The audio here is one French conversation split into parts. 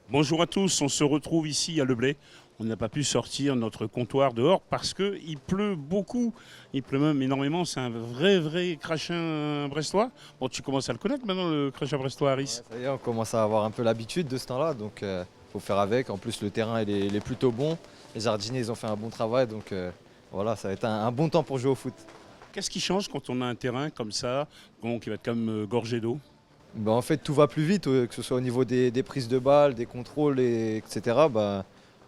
Bonjour à tous, on se retrouve ici à Le Blay. On n'a pas pu sortir notre comptoir dehors parce qu'il pleut beaucoup. Il pleut même énormément, c'est un vrai crachin brestois. Bon, tu commences à le connaître maintenant, le crachin brestois, Harris. Ouais, ça y est, on commence à avoir un peu l'habitude de ce temps-là, donc faut faire avec. En plus, le terrain il est plutôt bon. Les jardiniers ils ont fait un bon travail, donc voilà, ça va être un bon temps pour jouer au foot. Qu'est-ce qui change quand on a un terrain comme ça, bon, qui va être comme gorgé d'eau? En fait, tout va plus vite, que ce soit au niveau des prises de balles, des contrôles, etc.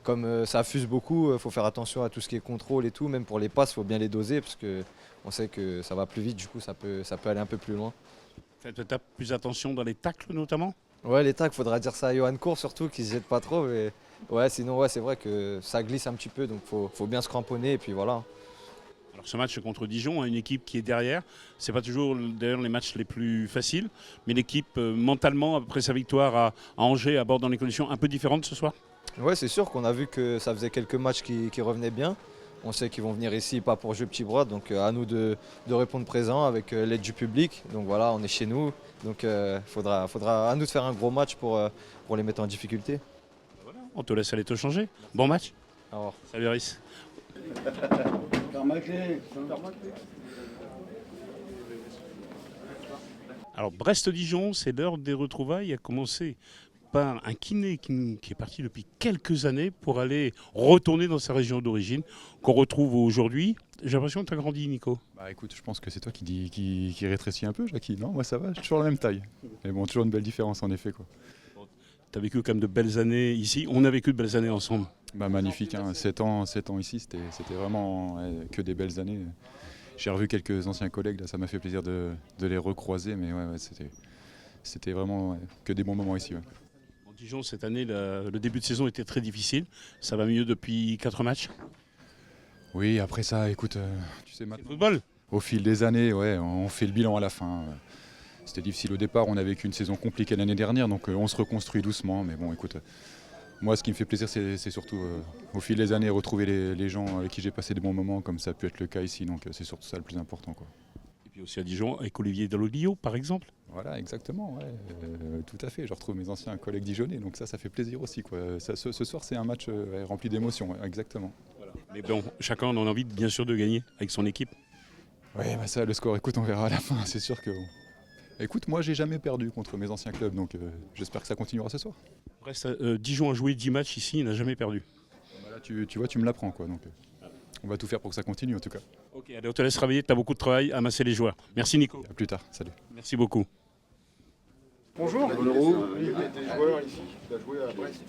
Comme ça fuse beaucoup, il faut faire attention à tout ce qui est contrôle et tout. Même pour les passes, il faut bien les doser parce que on sait que ça va plus vite, du coup, ça peut aller un peu plus loin. Faites plus attention dans les tacles notamment. Ouais, les tacs, faudra dire ça à Johan Cour surtout, qui se jette pas trop. Mais ouais, sinon, ouais, c'est vrai que ça glisse un petit peu, donc faut bien se cramponner et puis voilà. Alors ce match contre Dijon, une équipe qui est derrière, c'est pas toujours d'ailleurs les matchs les plus faciles, mais l'équipe mentalement, après sa victoire à Angers, aborde dans les conditions un peu différentes ce soir. Ouais, c'est sûr qu'on a vu que ça faisait quelques matchs qui revenaient bien. On sait qu'ils vont venir ici, pas pour jouer petit bras, donc à nous de répondre présent avec l'aide du public. Donc voilà, on est chez nous, donc faudra à nous de faire un gros match pour les mettre en difficulté. Voilà, on te laisse aller te changer. Bon match. Alors, Salut Harris. Alors Brest-Dijon, c'est l'heure des retrouvailles. Il a commencé par un kiné qui est parti depuis quelques années pour aller retourner dans sa région d'origine, qu'on retrouve aujourd'hui. J'ai l'impression que tu as grandi, Nico. Bah écoute, je pense que c'est toi qui rétrécit un peu, Jackie. Non, moi ça va, j'ai toujours la même taille. Mais bon, toujours une belle différence en effet, quoi. Tu as vécu quand même de belles années ici. On a vécu de belles années ensemble. Bah magnifique, hein. 7 ans ici, c'était vraiment que des belles années. J'ai revu quelques anciens collègues, là, ça m'a fait plaisir de les recroiser, mais ouais, c'était vraiment que des bons moments ici. Ouais. En Dijon, cette année, le début de saison était très difficile. Ça va mieux depuis 4 matchs. Oui, après ça, écoute, tu sais C'est le maintenant, football. au fil des années, ouais, on fait le bilan à la fin. C'était difficile au départ, on a vécu une saison compliquée l'année dernière, donc on se reconstruit doucement, mais bon, écoute. Moi, ce qui me fait plaisir, c'est surtout au fil des années retrouver les gens avec qui j'ai passé des bons moments, comme ça peut être le cas ici. Donc c'est surtout ça le plus important, quoi. Et puis aussi à Dijon, avec Olivier Dalloglio, par exemple. Voilà, exactement, ouais, tout à fait. Je retrouve mes anciens collègues dijonnais, donc ça fait plaisir aussi, quoi. Ce soir, c'est un match ouais, rempli d'émotions, ouais, exactement. Mais bon, chacun en a envie, bien sûr, de gagner avec son équipe. Oui, bah ça, le score, écoute, on verra à la fin. C'est sûr que. Écoute, moi, j'ai jamais perdu contre mes anciens clubs, donc j'espère que ça continuera ce soir. Brest, Dijon a joué 10 matchs ici, il n'a jamais perdu. Bah là, tu vois, tu me l'apprends, quoi. Donc on va tout faire pour que ça continue, en tout cas. Ok, allez, on te laisse travailler, tu as beaucoup de travail, amasser les joueurs. Merci Nico. À plus tard, salut. Merci beaucoup. Bonjour. Il y a des joueurs ici qui doivent jouer à Brest.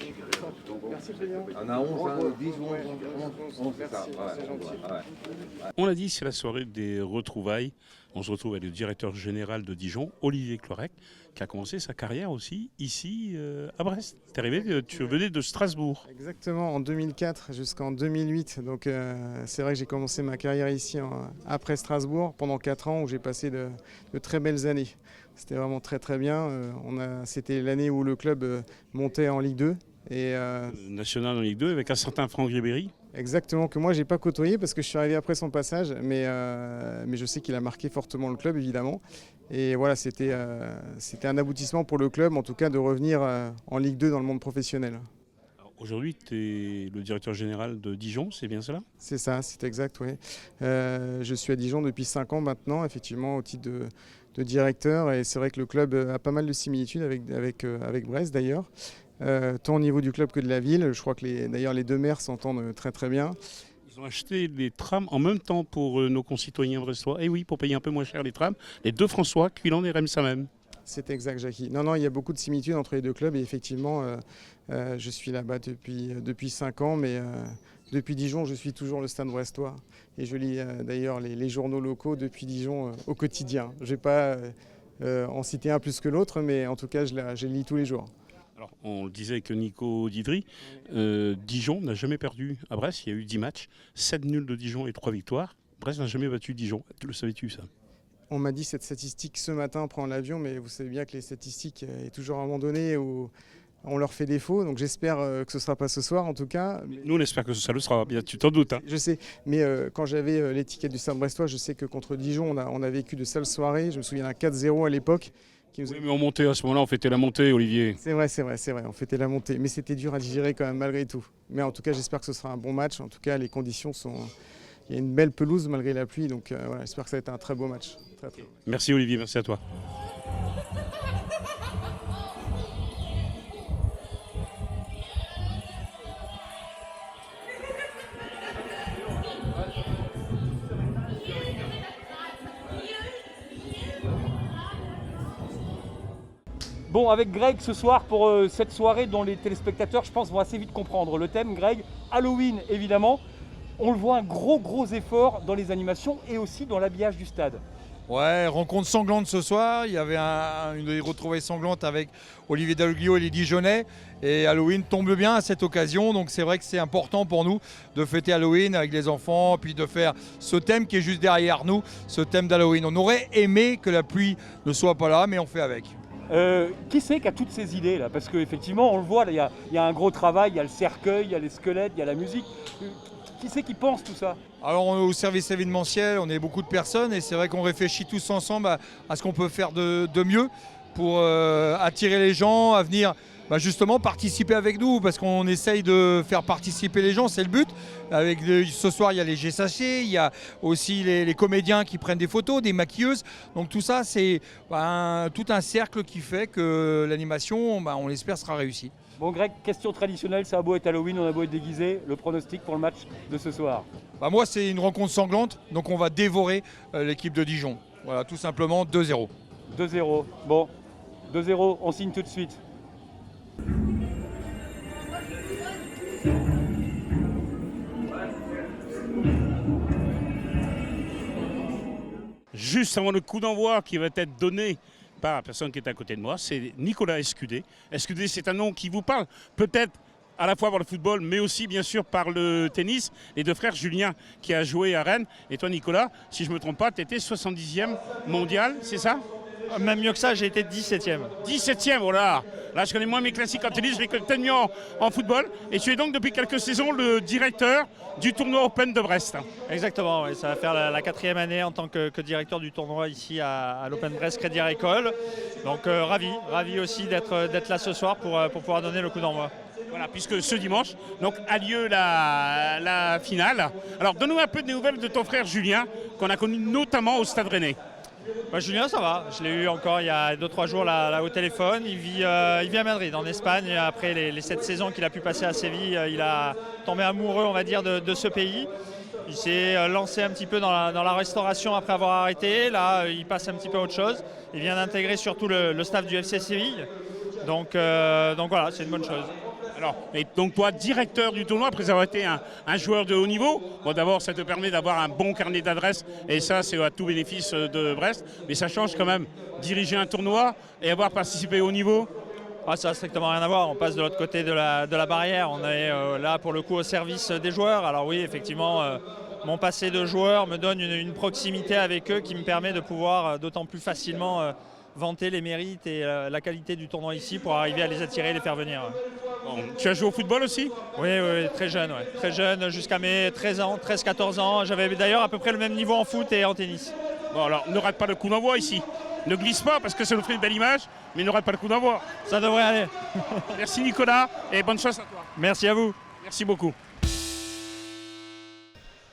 Merci Julien. On a 11, hein, 10 ou 11, c'est ça. Merci, Ouais, c'est gentil. ouais. On l'a dit, c'est la soirée des retrouvailles. On se retrouve avec le directeur général de Dijon, Olivier Clorec, qui a commencé sa carrière aussi ici à Brest. T'es arrivé, tu venais de Strasbourg. Exactement, en 2004 jusqu'en 2008. Donc c'est vrai que j'ai commencé ma carrière ici après Strasbourg pendant 4 ans où j'ai passé de très belles années. C'était vraiment très bien. C'était l'année où le club montait en Ligue 2. Et, National en Ligue 2 avec un certain Franck Ribéry. exactement, que moi j'ai pas côtoyé parce que je suis arrivé après son passage, mais je sais qu'il a marqué fortement le club évidemment. Et voilà, c'était un aboutissement pour le club, en tout cas de revenir en Ligue 2 dans le monde professionnel. Alors, aujourd'hui, tu es le directeur général de Dijon, c'est bien cela? C'est ça, c'est exact, oui. Je suis à Dijon depuis 5 ans maintenant, effectivement, au titre de directeur. Et c'est vrai que le club a pas mal de similitudes avec Brest d'ailleurs. Tant au niveau du club que de la ville. Je crois que d'ailleurs les deux maires s'entendent très bien. Ils ont acheté les trams en même temps pour nos concitoyens brestois. Et oui, pour payer un peu moins cher les trams. Les deux François, Cuilan et Remsa même. C'est exact, Jackie. Non, il y a beaucoup de similitudes entre les deux clubs et effectivement, je suis là-bas depuis 5 ans, mais depuis Dijon, je suis toujours le Stade brestois. Et je lis d'ailleurs les journaux locaux depuis Dijon au quotidien. Je ne vais pas en citer un plus que l'autre, mais en tout cas, je les lis tous les jours. Alors, on le disait avec Nico Didry, Dijon n'a jamais perdu à Brest. Il y a eu 10 matchs, 7 nuls de Dijon et 3 victoires. Brest n'a jamais battu Dijon. Le savais-tu ça? On m'a dit cette statistique ce matin en prenant l'avion, mais vous savez bien que les statistiques, il y a toujours un moment donné où on leur fait défaut. Donc j'espère que ce ne sera pas ce soir en tout cas. Nous, on espère que ça le sera. Bien, tu t'en doutes. Hein. Je sais, mais quand j'avais l'étiquette du Stade brestois, je sais que contre Dijon, on a vécu de sales soirées. Je me souviens d'un 4-0 à l'époque. qui nous a... Oui, mais on montait à ce moment-là, on fêtait la montée, Olivier. C'est vrai, on fêtait la montée. Mais c'était dur à digérer quand même malgré tout. Mais en tout cas, j'espère que ce sera un bon match. En tout cas, les conditions sont... Il y a une belle pelouse malgré la pluie, donc voilà, j'espère que ça va être un très beau match. Très, très beau. Merci Olivier, merci à toi. Bon, avec Greg ce soir pour cette soirée dont les téléspectateurs, je pense, vont assez vite comprendre le thème. Greg, Halloween évidemment. On le voit, un gros effort dans les animations et aussi dans l'habillage du stade. Ouais, rencontre sanglante ce soir. Il y avait une retrouvaille sanglante avec Olivier Dalloglio et les Dijonais. Et Halloween tombe bien à cette occasion. Donc c'est vrai que c'est important pour nous de fêter Halloween avec les enfants, puis de faire ce thème qui est juste derrière nous, ce thème d'Halloween. On aurait aimé que la pluie ne soit pas là, mais on fait avec. Qui c'est qui a toutes ces idées là? Parce qu'effectivement, on le voit, il y a un gros travail, il y a le cercueil, il y a les squelettes, il y a la musique. Qui c'est qui pense tout ça? Alors au service événementiel, on est beaucoup de personnes et c'est vrai qu'on réfléchit tous ensemble à ce qu'on peut faire de mieux pour attirer les gens à venir justement participer avec nous, parce qu'on essaye de faire participer les gens, c'est le but. Ce soir, il y a les G-Sachets, il y a aussi les comédiens qui prennent des photos, des maquilleuses. Donc tout ça, c'est tout un cercle qui fait que l'animation, on l'espère, sera réussie. Bon Greg, question traditionnelle, ça a beau être Halloween, on a beau être déguisé, le pronostic pour le match de ce soir? Moi, c'est une rencontre sanglante, donc on va dévorer l'équipe de Dijon. Voilà, tout simplement 2-0. 2-0, bon, 2-0, on signe tout de suite. Juste avant le coup d'envoi qui va être donné par la personne qui est à côté de moi, c'est Nicolas Escudé. Escudé, c'est un nom qui vous parle peut-être à la fois par le football, mais aussi bien sûr par le tennis. Les deux frères, Julien qui a joué à Rennes. Et toi Nicolas, si je ne me trompe pas, tu étais 70e mondial, c'est ça? Même mieux que ça, j'ai été 17e. 17e, voilà. Là, je connais moins mes classiques en tennis, je les connais peut-être mieux en football. Et tu es donc depuis quelques saisons le directeur du tournoi Open de Brest. Exactement, ouais. Ça va faire la 4e année en tant que directeur du tournoi ici à l'Open Brest Crédit Agricole. Donc ravi aussi d'être là ce soir pour pouvoir donner le coup d'envoi. Voilà, puisque ce dimanche donc, a lieu la finale. Alors, donne-nous un peu des nouvelles de ton frère Julien, qu'on a connu notamment au Stade Rennais. Julien, ça va. Je l'ai eu encore il y a 2-3 jours là au téléphone. Il vit à Madrid, en Espagne. Après les 7 saisons qu'il a pu passer à Séville, il a tombé amoureux, on va dire, de ce pays. Il s'est lancé un petit peu dans la restauration après avoir arrêté. Là, il passe un petit peu à autre chose. Il vient d'intégrer surtout le staff du FC Séville. Donc voilà, c'est une bonne chose. Alors, et donc toi, directeur du tournoi, après avoir été un joueur de haut niveau, bon, d'abord ça te permet d'avoir un bon carnet d'adresses, et ça c'est à tout bénéfice de Brest, mais ça change quand même, diriger un tournoi et avoir participé au haut niveau. Ça n'a strictement rien à voir, on passe de l'autre côté de la barrière, on est là pour le coup au service des joueurs. Alors oui, effectivement, mon passé de joueur me donne une proximité avec eux qui me permet de pouvoir d'autant plus facilement vanter les mérites et la qualité du tournoi ici pour arriver à les attirer et les faire venir. Bon, tu as joué au football aussi? Oui, très jeune, très jeune, jusqu'à mes 13-14 ans. J'avais d'ailleurs à peu près le même niveau en foot et en tennis. Bon alors, ne rate pas le coup d'envoi ici. Ne glisse pas parce que ça nous fait une belle image, mais ne rate pas le coup d'envoi. Ça devrait aller. Merci Nicolas et bonne chance à toi. Merci à vous. Merci beaucoup.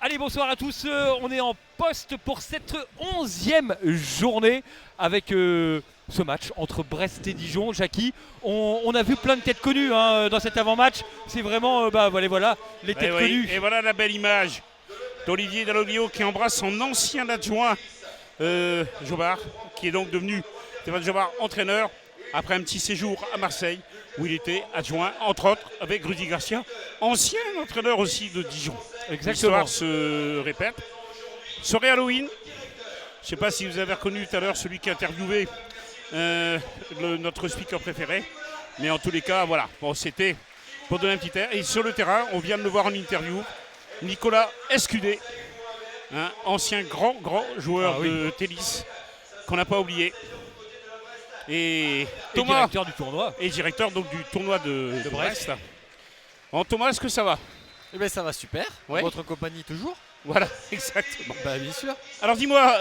Allez, bonsoir à tous, on est en poste pour cette 11e journée avec ce match entre Brest et Dijon. Jackie, on a vu plein de têtes connues dans cet avant-match, c'est vraiment voilà, les têtes connues. Et voilà la belle image d'Olivier Dalloglio qui embrasse son ancien adjoint Jobard, qui est donc devenu Stéphane Jobard entraîneur après un petit séjour à Marseille où il était adjoint entre autres avec Rudy Garcia, ancien entraîneur aussi de Dijon. Exactement. L'histoire se répète. Soirée Halloween. Je ne sais pas si vous avez reconnu tout à l'heure celui qui a interviewé notre speaker préféré. Mais en tous les cas, voilà. Bon, c'était pour donner un petit air. Et sur le terrain, on vient de le voir en interview, Nicolas Escudé, ancien grand joueur de tennis qu'on n'a pas oublié. Et Thomas, directeur du tournoi. Et directeur donc, du tournoi de Brest. Bon, Thomas, est-ce que ça va? Eh bien ça va super, ouais. Votre compagnie toujours. Voilà, exactement. Bien sûr. Alors dis-moi,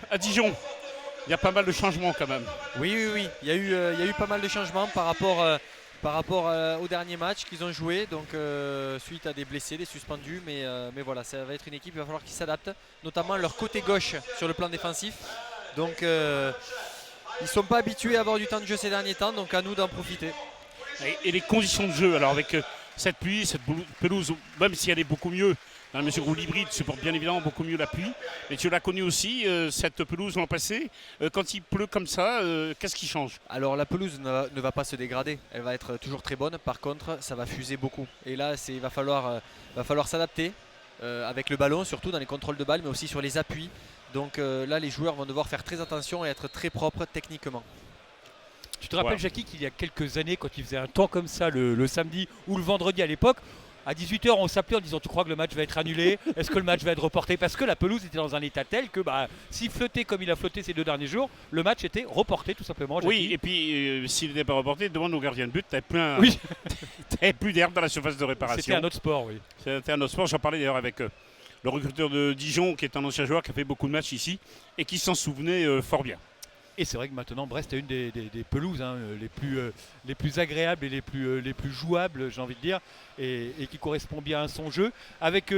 à Dijon, il y a pas mal de changements quand même. Oui. Il y a eu pas mal de changements par rapport au dernier match qu'ils ont joué. Donc suite à des blessés, des suspendus. Mais voilà, ça va être une équipe, il va falloir qu'ils s'adaptent. Notamment leur côté gauche sur le plan défensif. Donc ils ne sont pas habitués à avoir du temps de jeu ces derniers temps. Donc à nous d'en profiter. Et les conditions de jeu, alors avec cette pluie, cette pelouse, même si elle est beaucoup mieux, hein, Monsieur Goulibrid supporte bien évidemment beaucoup mieux la pluie, mais tu l'as connu aussi, cette pelouse l'an passé, quand il pleut comme ça, qu'est-ce qui change? Alors la pelouse ne va pas se dégrader, elle va être toujours très bonne, par contre ça va fuser beaucoup. Et là il va falloir s'adapter avec le ballon, surtout dans les contrôles de balle, mais aussi sur les appuis. Donc là les joueurs vont devoir faire très attention et être très propres techniquement. Tu te rappelles, Jackie, qu'il y a quelques années, quand il faisait un temps comme ça le samedi ou le vendredi à l'époque, à 18h, on s'appelait en disant tu crois que le match va être annulé? Est-ce que le match va être reporté? Parce que la pelouse était dans un état tel que s'il flottait comme il a flotté ces 2 derniers jours, le match était reporté tout simplement. Jackie. Oui, et puis s'il n'était pas reporté, demande au gardien de but, tu Oui. n'avais plus d'herbe dans la surface de réparation. C'était un autre sport, oui. C'était un autre sport. J'en parlais d'ailleurs avec le recruteur de Dijon, qui est un ancien joueur qui a fait beaucoup de matchs ici et qui s'en souvenait fort bien. Et c'est vrai que maintenant Brest a une des pelouses les plus agréables et les plus jouables, j'ai envie de dire, et qui correspond bien à son jeu. Avec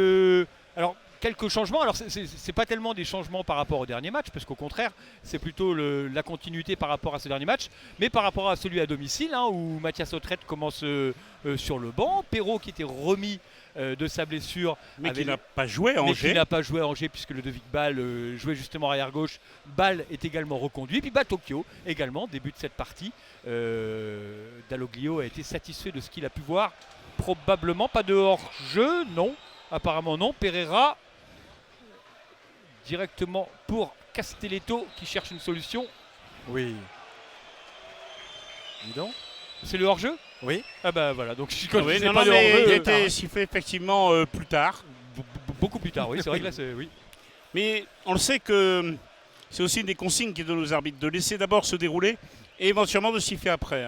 alors quelques changements. Alors c'est pas tellement des changements par rapport au dernier match, parce qu'au contraire c'est plutôt la continuité par rapport à ce dernier match, mais par rapport à celui à domicile, où Mathias Autrette commence sur le banc, Perrault qui était remis de sa blessure, mais qui n'a pas joué à Angers. Mais qui n'a pas joué à Angers puisque Ludovic Ball jouait justement arrière gauche. Ball est également reconduit. Puis Tokyo également, début de cette partie. Dalloglio a été satisfait de ce qu'il a pu voir. Probablement pas de hors-jeu, non. Apparemment non. Pereira directement pour Castelletto qui cherche une solution. Oui. Dis donc. C'est le hors-jeu? Oui. Ah bah voilà, donc quand oui, je non, pas de mais hors-jeu, il a été sifflé effectivement plus tard. Beaucoup plus tard, oui, c'est vrai que là c'est... Oui. Mais on le sait que c'est aussi une des consignes qui donnent aux arbitres, de laisser d'abord se dérouler et éventuellement de siffler après.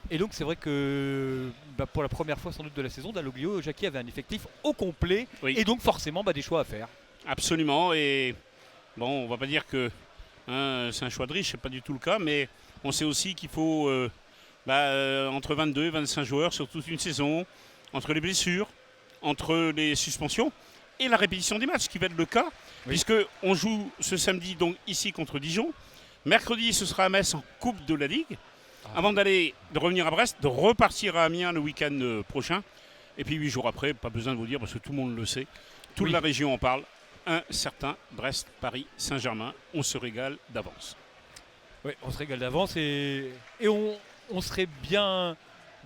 Et donc c'est vrai que pour la première fois sans doute de la saison, Dalloglio, Jackie avait un effectif au complet, et donc forcément des choix à faire. Absolument, et bon, on va pas dire que c'est un choix de riche, c'est pas du tout le cas, mais on sait aussi qu'il faut entre 22 et 25 joueurs sur toute une saison, entre les blessures, entre les suspensions et la répétition des matchs, qui va être le cas, puisqu'on joue ce samedi donc ici contre Dijon. Mercredi, ce sera à Metz en Coupe de la Ligue, avant de revenir à Brest, de repartir à Amiens le week-end prochain. Et puis 8 jours après, pas besoin de vous dire, parce que tout le monde le sait, toute la région en parle, un certain Brest, Paris, Saint-Germain. On se régale d'avance. Oui, on se régale d'avance et on serait bien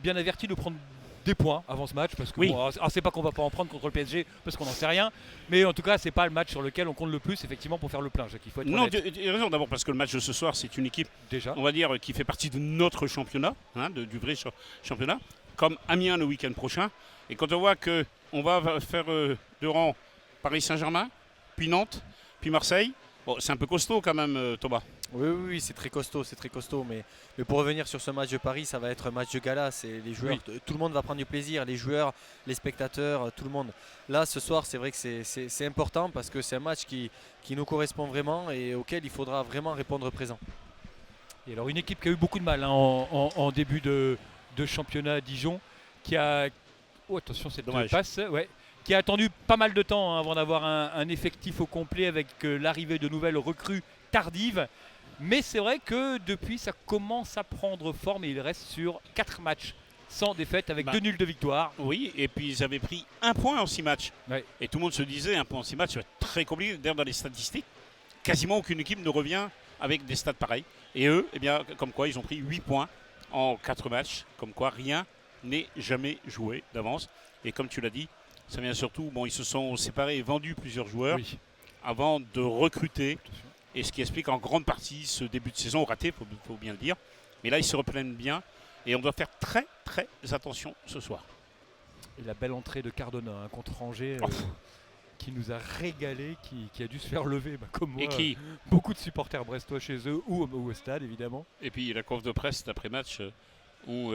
averti de prendre des points avant ce match, parce que c'est pas qu'on va pas en prendre contre le PSG parce qu'on n'en sait rien, mais en tout cas c'est pas le match sur lequel on compte le plus effectivement pour faire le plein. Il faut être non, tu as raison, d'abord parce que le match de ce soir c'est une équipe déjà, on va dire, qui fait partie de notre championnat, du vrai championnat, comme Amiens le week-end prochain, et quand on voit qu'on va faire de rang Paris Saint-Germain, puis Nantes, puis Marseille, c'est un peu costaud quand même, Thomas. Oui, c'est très costaud, mais pour revenir sur ce match de Paris, ça va être un match de gala. C'est les joueurs, tout le monde va prendre du plaisir, les joueurs, les spectateurs, tout le monde. Là, ce soir, c'est vrai que c'est important parce que c'est un match qui nous correspond vraiment et auquel il faudra vraiment répondre présent. Et alors, une équipe qui a eu beaucoup de mal en début de championnat à Dijon, qui a... Oh, attention, cette passe, qui a attendu pas mal de temps avant d'avoir un effectif au complet avec l'arrivée de nouvelles recrues tardives. Mais c'est vrai que depuis, ça commence à prendre forme et il reste sur 4 matchs sans défaite avec 2 nuls de victoire. Oui, et puis ils avaient pris 1 point en 6 matchs. Et tout le monde se disait, 1 point en 6 matchs, ça va être très compliqué. D'ailleurs, dans les statistiques, quasiment aucune équipe ne revient avec des stats pareils. Et eux, eh bien, comme quoi, ils ont pris 8 points en 4 matchs. Comme quoi, rien n'est jamais joué d'avance. Et comme tu l'as dit, ça vient surtout, ils se sont séparés et vendus plusieurs joueurs avant de recruter. Et ce qui explique en grande partie ce début de saison raté, il faut bien le dire. Mais là, ils se reprennent bien et on doit faire très très attention ce soir. Et la belle entrée de Cardona contre Angers qui nous a régalé, qui a dû se faire lever comme moi. Et beaucoup de supporters brestois chez eux ou au stade évidemment. Et puis la conf de presse d'après-match où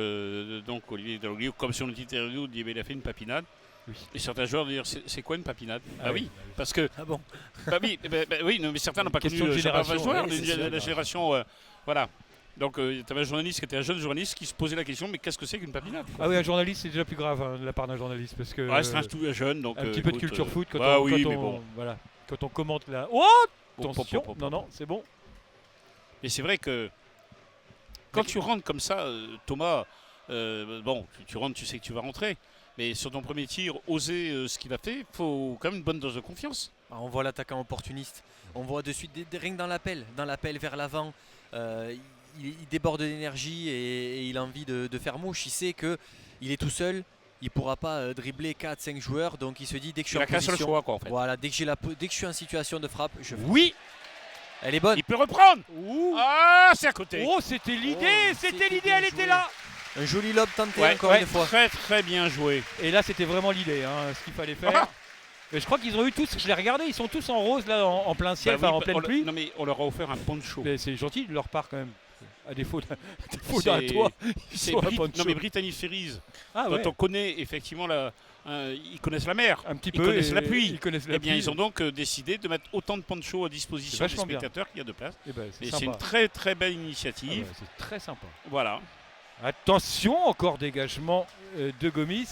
donc Olivier Dalloglio, comme sur notre interview, il a fait une papinade. Et certains joueurs dire c'est quoi une papinade? Ah oui. Parce que Ah bon? oui, non, mais certains n'ont pas connu Question de génération, joueurs, ouais, c'est sûr. la génération, voilà. Donc tu avais un journaliste qui était un jeune journaliste qui se posait la question, mais qu'est-ce que c'est qu'une papinade? Ah oui, un journaliste, c'est déjà plus grave hein, de la part d'un journaliste parce que Ouais, c'est un tout jeune, donc un petit peu de écoute, culture foot quand bah on, oui, quand mais on- bon. voilà, quand on commente la. Oh, attention, non, c'est bon. Mais c'est vrai que quand tu rentres comme ça, Thomas, bon, tu rentres, tu sais que tu vas rentrer. Mais sur ton premier tir, oser ce qu'il a fait, il faut quand même une bonne dose de confiance. Ah, on voit l'attaquant opportuniste. On voit de suite, rien que dans l'appel vers l'avant, il déborde d'énergie et il a envie de faire mouche. Il sait qu'il est tout seul, il ne pourra pas dribbler 4-5 joueurs. Donc il se dit, dès que je suis Il en a qu'un seul position, choix, quoi, en fait. voilà, dès que je suis en situation de frappe, je frappe. Oui. Elle est bonne. Il peut reprendre. Ouh. Ah, c'est à côté. Oh, c'était l'idée, c'était l'idée, bien elle était joué. là. Un joli lob tenté Ouais, encore une fois. très très bien joué. Et là, c'était vraiment l'idée, hein, ce qu'il fallait faire. Ah. Mais je crois qu'ils ont eu tous, je l'ai regardé, ils sont tous en rose là, en plein ciel, Bah enfin oui, en pleine on pluie. non mais on leur a offert un poncho. Mais c'est gentil de leur part quand même. À défaut C'est- d'un toit, ils C'est sont à Brit- poncho. non mais Brittany Ferries, Ah dont ouais, on connaît effectivement ils connaissent la mer. un petit Ils peu. connaissent et- la pluie. Ils connaissent la Eh bien, pluie. ils ont donc décidé de mettre autant de ponchos à disposition des vachement bien. spectateurs qu'il y a de place. Eh ben, c'est Et sympa. c'est une très très belle Ah initiative. ouais, c'est très sympa. Voilà. Attention, encore dégagement de Gomis.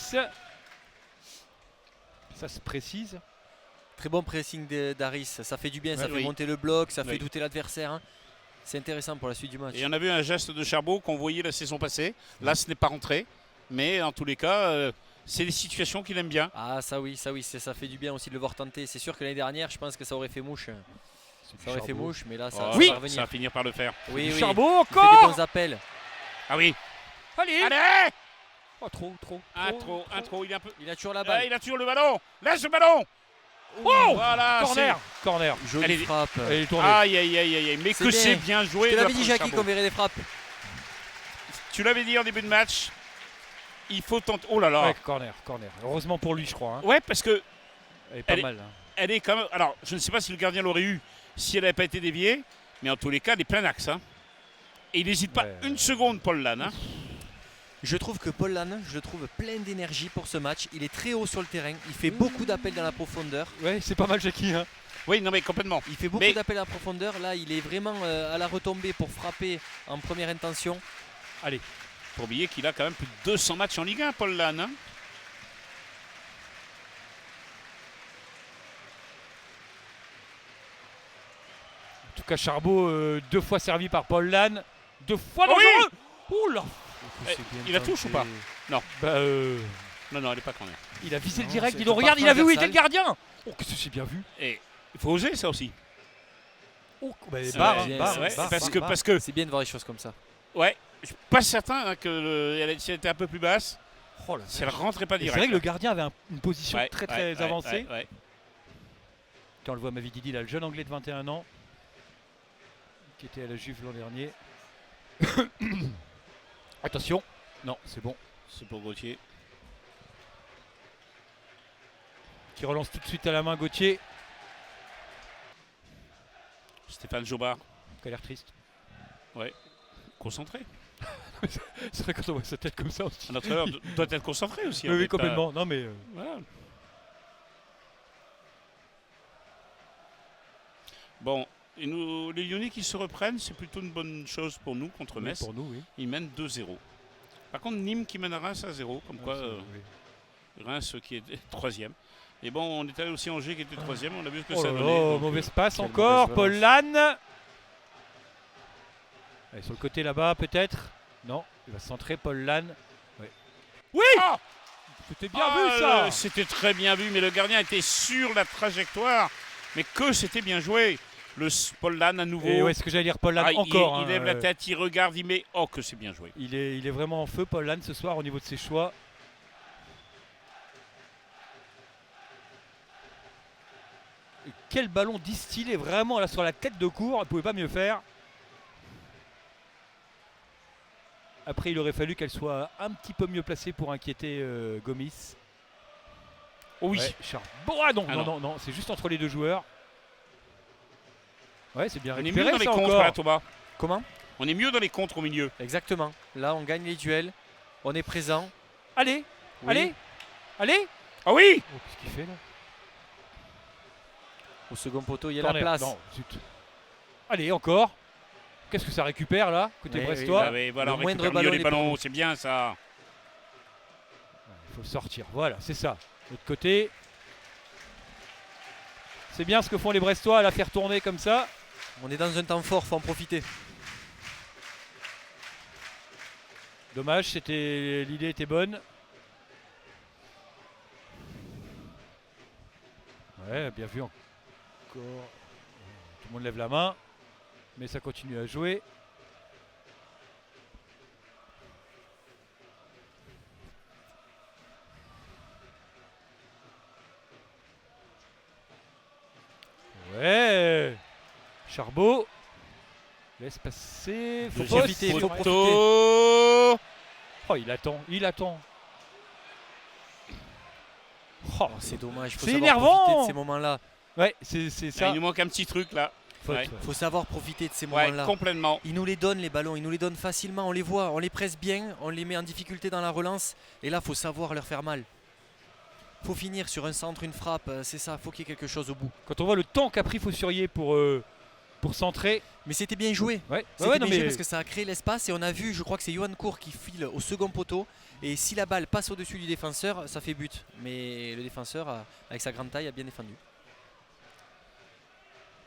Ça se précise. Très bon pressing d'Aris. Ça fait du bien, ça Ouais, fait oui. monter le bloc, ça fait Oui. douter l'adversaire. Hein. C'est intéressant pour la suite du match. Et on a vu un geste de Charbot qu'on voyait la saison passée. Là, ce n'est pas rentré. Mais en tous les cas, c'est des situations qu'il aime bien. Ah ça oui, ça fait du bien aussi de le voir tenter. C'est sûr que l'année dernière, je pense que ça aurait fait mouche. Ça aurait fait mouche, mais là, ça, Oh, ça Oui. va revenir. Ça va finir par le faire. Oui, oui. Charbot Il fait des encore. bons appels. Ah oui. Allez. Allez. Oh, trop. Un trop. Il est un peu. Il a toujours la Ah, balle. il a toujours le ballon. Laisse le ballon. Oh, Voilà. corner. Jolie Allez. frappe. Elle est tournée. Aïe aïe aïe aïe. Mais C'est que bien. c'est bien joué. Je te de la l'avais dit, part de Jackie, Charbot. qu'on verrait des frappes. Tu l'avais dit en début de match. Il faut tenter. Oh là là. Ouais, corner. Heureusement pour lui, je crois. Hein. Ouais, parce que Elle est pas Elle est- mal. Hein. elle est quand même. Alors, je ne sais pas si le gardien l'aurait eu si elle n'avait pas été déviée, mais en tous les cas, elle est plein axe. Hein. Et il n'hésite pas Ouais. une seconde, Paul Lannes. Hein. Je trouve que Paul Lannes, je le trouve plein d'énergie pour ce match. Il est très haut sur le terrain. Il fait beaucoup d'appels dans la profondeur. Ouais, c'est pas mal, Jackie. Hein. Oui, non, mais complètement. Il fait beaucoup Mais- d'appels à la profondeur. Là, il est vraiment à la retombée pour frapper en première intention. Pour oublier qu'il a quand même plus de 200 matchs en Ligue 1, Paul Lannes. Hein. En tout cas, Charbot, 2 fois servi par Paul Lannes. 2 fois Oh oui. dangereux. Ouh là. Eh, il a touche ou pas? Bah, Non, elle n'est pas corner. il a visé le Non, direct. c'est Dis donc, un regarde, il a vu où était le transversal. gardien. Oh, qu'est-ce que c'est bien vu. Et il faut oser ça aussi. Oh, bah, C'est barre, bien, barre, c'est- Ouais, barre, parce, barre, que, barre. parce que, C'est bien de voir les choses comme ça. ouais, je suis pas certain hein, si elle était un peu plus basse, Oh là, si elle rentrait pas et c'est direct. vrai que le gardien avait une position Ouais, très ouais, ouais, avancée. ouais. Quand on le voit, Mavididi, là, le jeune anglais de 21 ans, qui était à la Juve l'an dernier. Attention. Non, c'est bon. C'est pour Gauthier. Qui relance tout de suite à la main Gauthier. Stéphane Jobard, Qui a l'air triste. concentré. C'est vrai quand on voit sa tête comme ça aussi. Un entraîneur doit être concentré aussi. Oui, en oui, fait. complètement. Non, mais Voilà. Bon, et nous, les Lyonnais qui se reprennent, c'est plutôt une bonne chose pour nous contre oui, Metz. pour nous, oui. Ils mènent 2-0. Par contre, Nîmes qui mène à Reims à 0, comme quoi Oui. Reims qui est troisième. Et bon, on est allé aussi à Angers qui était troisième, on a vu ce que Oh ça là donnait. là, donc, mauvaise passe quelle encore. mauvaise Paul balance. Lannes. Allez, sur le côté là-bas, peut-être. Non, il va centrer Paul Lannes. Ouais. Oui. Ah C'était bien ah, vu ça. C'était très bien vu, mais le gardien était sur la trajectoire. Mais que c'était bien joué. Paul Lannes à nouveau. Et ouais, ce que j'allais dire, Paul Lannes Ah, encore. il hein, lève la tête, il regarde, il met. Oh, que c'est bien joué. Il est vraiment en feu, Paul Lannes, ce soir, au niveau de ses choix. Et quel ballon distillé, vraiment là sur la tête de court, il ne pouvait pas mieux faire. Après, il aurait fallu qu'elle soit un petit peu mieux placée pour inquiéter Gomis. Oh oui. Ouais, Charbot. Ah non, Ah non, non. non, c'est juste entre les deux joueurs. Ouais, c'est bien On est mieux récupéré dans les ça contres, encore. là, Thomas. Comment? On est mieux dans les contres au milieu. Exactement. Là, on gagne les duels. On est présent. Allez, Oui. allez, allez. Ah oui. Oh, qu'est-ce qu'il fait là? Au second poteau, il y a Corner. la place. Non, zut. Allez, encore. Qu'est-ce que ça récupère là, côté Oui, brestois? Ah oui, voilà, Le on moindre récupère mieux ballon les est ballons, pour c'est bien ça. Il faut sortir, voilà, c'est ça. De l'autre côté. C'est bien ce que font les Brestois, à la faire tourner comme ça. On est dans un temps fort, faut en profiter. Dommage, l'idée était bonne. Ouais, bien vu encore. Tout le monde lève la main, mais ça continue à jouer. Ouais, Charbot laisse passer. Faut Deuxième profiter, faut poteau. profiter. Oh, il attend, il attend. Oh, Oh, c'est dommage, faut C'est savoir énervant. profiter de ces moments-là. ouais, c'est Ah, ça. il nous manque un petit truc là. Faute. Ouais. Faut savoir profiter de ces Ouais, moments-là. complètement. Ils nous les donnent les ballons, ils nous les donnent facilement, on les voit, on les presse bien, on les met en difficulté dans la relance. Et là, faut savoir leur faire mal. Faut finir sur un centre, une frappe, c'est ça, faut qu'il y ait quelque chose au bout. Quand on voit le temps qu'a pris Faussurier pour centrer. Mais c'était bien joué. Ouais, C'était ouais, bien non, joué mais parce que ça a créé l'espace et on a vu, je crois que c'est Johan Cour qui file au second poteau. Et si la balle passe au-dessus du défenseur, ça fait but. Mais le défenseur, avec sa grande taille, a bien défendu.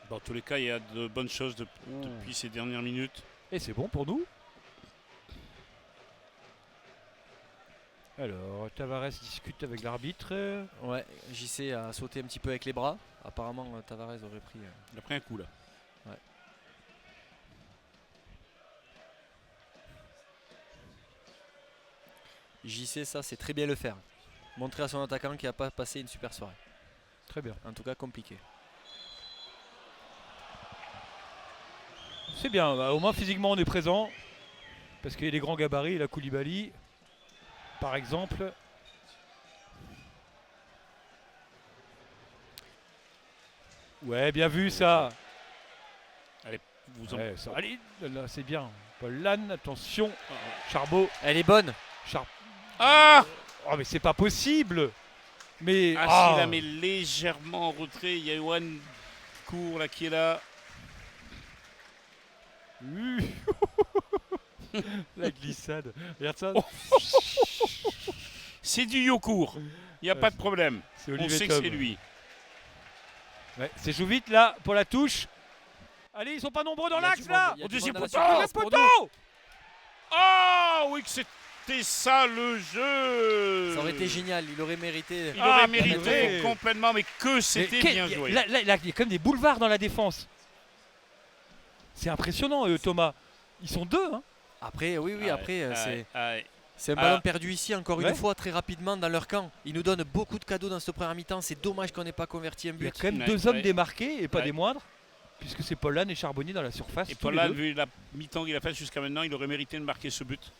Dans tous les cas, il y a de bonnes choses depuis ces dernières minutes. et c'est bon pour nous. Alors, Tavares discute avec l'arbitre. Ouais, JC a sauté un petit peu avec les bras. Apparemment, Tavares aurait pris. Il a pris un coup là. JC, ça, c'est très bien le faire. Montrer à son attaquant qu'il n'a pas passé une super soirée. Très bien. En tout cas, compliqué. C'est bien, bah, au moins physiquement on est présent. Parce qu'il y a des grands gabarits, la Koulibaly, par exemple. Ouais, bien vu ça. Vous en... Ouais, ça allez, là c'est bien. Paul Lannes, attention. Charbot. Elle est bonne. Ah, Oh mais c'est pas possible. Mais ah, si, là, mais légèrement en retrait. Il y a Johan Cour là qui est là. La glissade. Regarde ça. C'est du Yokour. Il n'y a pas de problème. C'est On Olivier sait que Tom. c'est lui. Ouais, c'est joue vite là pour la touche. Allez, ils sont pas nombreux dans Il y a l'axe du là. monde, il y a Au du deuxième monde poteau. dans la Oh, le surface pour poteau. Ah oui que c'était ça le jeu. Ça aurait été génial, il aurait mérité. Il aurait bien mérité joué. complètement, mais que c'était Mais bien joué. Là, il y a quand même des boulevards dans la défense. C'est impressionnant, Thomas. Ils sont deux. Hein. Après, oui, Ah après, ouais, c'est. ah ouais. C'est un Ah. ballon perdu ici, encore Ouais. une fois, très rapidement dans leur camp. Ils nous donnent beaucoup de cadeaux dans cette première mi-temps. C'est dommage qu'on n'ait pas converti un Il y a but. quand même Ouais, deux hommes ouais. démarqués et pas Ouais. des moindres. Puisque c'est Paul Lannes et Charbonnier dans la surface. Et tous Paul les Lannes, deux. vu la mi-temps qu'il a fait jusqu'à maintenant, il aurait mérité de marquer ce but.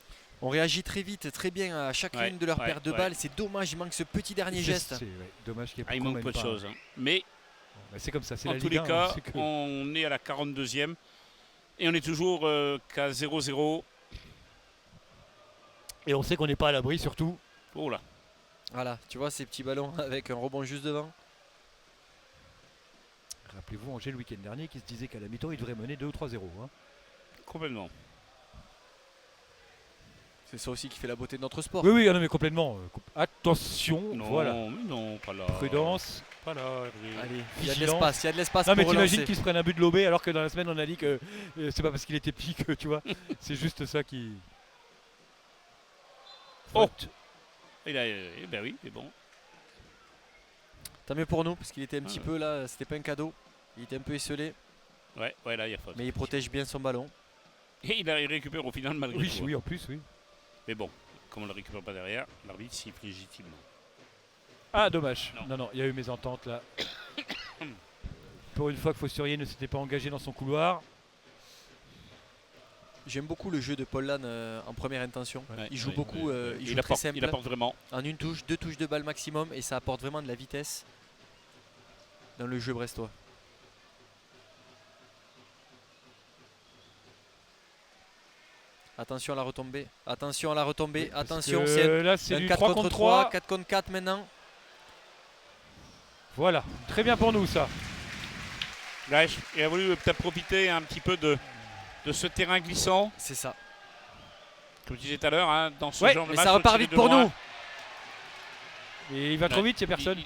On réagit très vite, très bien à chacune Ouais, de leurs ouais, pertes de ouais. balles. C'est dommage, il manque ce petit dernier geste. C'est dommage qu'il y ait Ah, il qu'on manque mène peu de pas. choses. Hein. Mais Bah, c'est comme ça, c'est en la tous Ligue les 1, cas, c'est que- on est à la 42e. Et on est toujours qu'à 0-0. Et on sait qu'on n'est pas à l'abri surtout. Oh là. Voilà, tu vois ces petits ballons avec un rebond juste devant. Rappelez-vous Angers le week-end dernier qui se disait qu'à la mi-temps il devrait mener 2 ou 3-0. Hein. Complètement. C'est ça aussi qui fait la beauté de notre sport. Oui, oui, ah non, mais complètement. Attention, Non, voilà. mais non, pas là. Prudence. Pas là, Hervé. Allez, il y a de Vigilance. l'espace, il y a de l'espace Non mais pour t'imagines relancer. qu'ils se prennent un but de l'OB alors que dans la semaine on a dit que c'est pas parce qu'il était petit que tu vois. C'est juste ça qui. Oh. Faute. Il a, ben oui, c'est bon. Tant mieux pour nous, parce qu'il était un petit Ouais. peu là, c'était pas un cadeau. Il était un peu esselé, Ouais, là, il y a faute. mais il protège bien son ballon. Et il récupère au final malgré Oui, tout. oui, en plus, oui. Mais bon, comme on ne le récupère pas derrière, l'arbitre siffle légitimement. Ah, dommage. Non. Non, non, il y a eu mésentente là. Pour une fois que Faussurier ne s'était pas engagé dans son couloir. J'aime beaucoup le jeu de Paul Lannes en première intention. Ouais, Il joue ouais, beaucoup, ouais. il joue très simple. Il apporte vraiment. En une touche, 2 touches de balle maximum et ça apporte vraiment de la vitesse dans le jeu brestois. Attention à la retombée, attention à la retombée, Parce attention, que c'est là c'est un du 4 3 contre contre 3, 3. 4 contre 4 maintenant. Voilà, très bien pour nous ça. Là, il a voulu peut-être profiter un petit peu de ce terrain glissant. C'est ça. Comme je disais tout à l'heure, hein, dans ce Ouais, genre de mais match. ça repart vite pour nous. Et il va trop vite, il n'y a personne.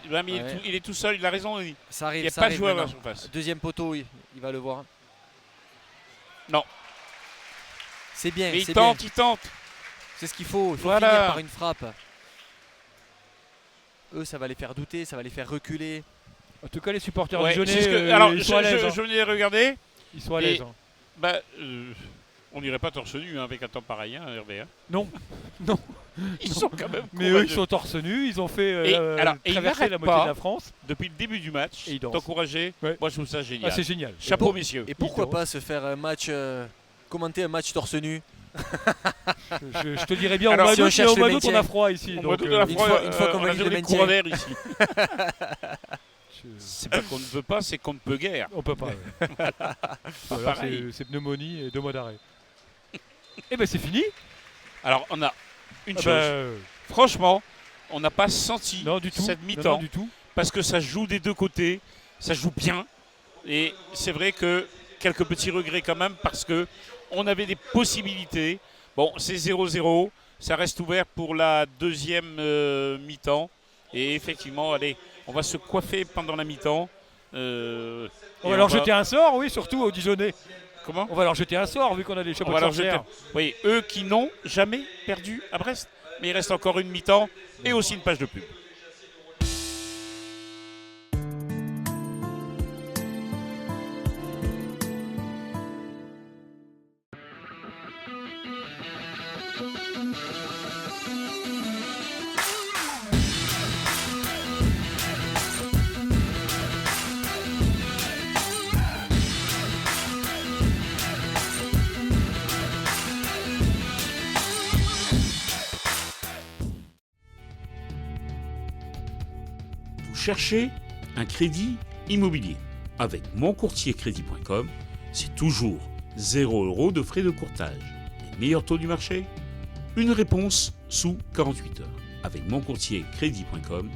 Il est tout seul, il a raison. Il Ça arrive, n'y a ça pas de arrive joueur à la maintenant. surface. Deuxième poteau, il va le voir. Non. C'est bien, Mais il c'est bien. tente, il tente. C'est ce qu'il faut. Il faut Voilà. finir par une frappe. Eux, ça va les faire douter, ça va les faire reculer. En tout cas, les supporters Ouais, dijonnais, c'est ce que- alors, ils sont à l'aise. je venais de regarder. Ils sont à l'aise. Et- hein. Bah, on n'irait pas torse nu hein, avec un temps pareil, hein, Hervé. Hein. Non, non. Ils sont quand même Mais eux, courageux. ils sont torse nu, ils ont fait Et ils traverser la n'arrêtent moitié pas de la France. depuis le début du match Et ils dansent. d'encourager. Ouais. Moi, je trouve ça génial. Ah, c'est génial. Chapeau, messieurs. Et pourquoi Ils pas se faire un match, commenter un match torse nu? Je te dirais bien, Alors, au mois si on d'août, cherche mais au le mois d'août, on maintien. a froid ici. Au donc, mois d'août, on a une froid, fois qu'on on a valide vu le les maintien. courants d'air ici. je- C'est pas qu'on ne veut pas, c'est qu'on ne peut guère. On peut pas. ouais. Voilà, pareil. c'est pneumonie et 2 mois d'arrêt. Et ben c'est fini. Alors, on a une Ah chose. bah, Franchement, on n'a pas senti non, du tout. cette Non, mi-temps non, du tout. parce que ça joue des deux côtés, ça joue bien. Et c'est vrai que quelques petits regrets quand même parce que on avait des possibilités. Bon, c'est 0-0, ça reste ouvert pour la deuxième mi-temps. Et effectivement, allez, on va se coiffer pendant la mi-temps. On va leur jeter un sort, oui, surtout aux Dijonnais. Comment On va leur jeter un sort vu qu'on a des On chapeaux va de leur jeter. sorcières. Oui, eux qui n'ont jamais perdu à Brest. Mais il reste encore une mi-temps et aussi une page de pub. Vous cherchez un crédit immobilier. Avec moncourtiercrédit.com, c'est toujours 0 € de frais de courtage. Les meilleurs taux du marché? Une réponse sous 48 heures. Avec moncourtiercrédit.com,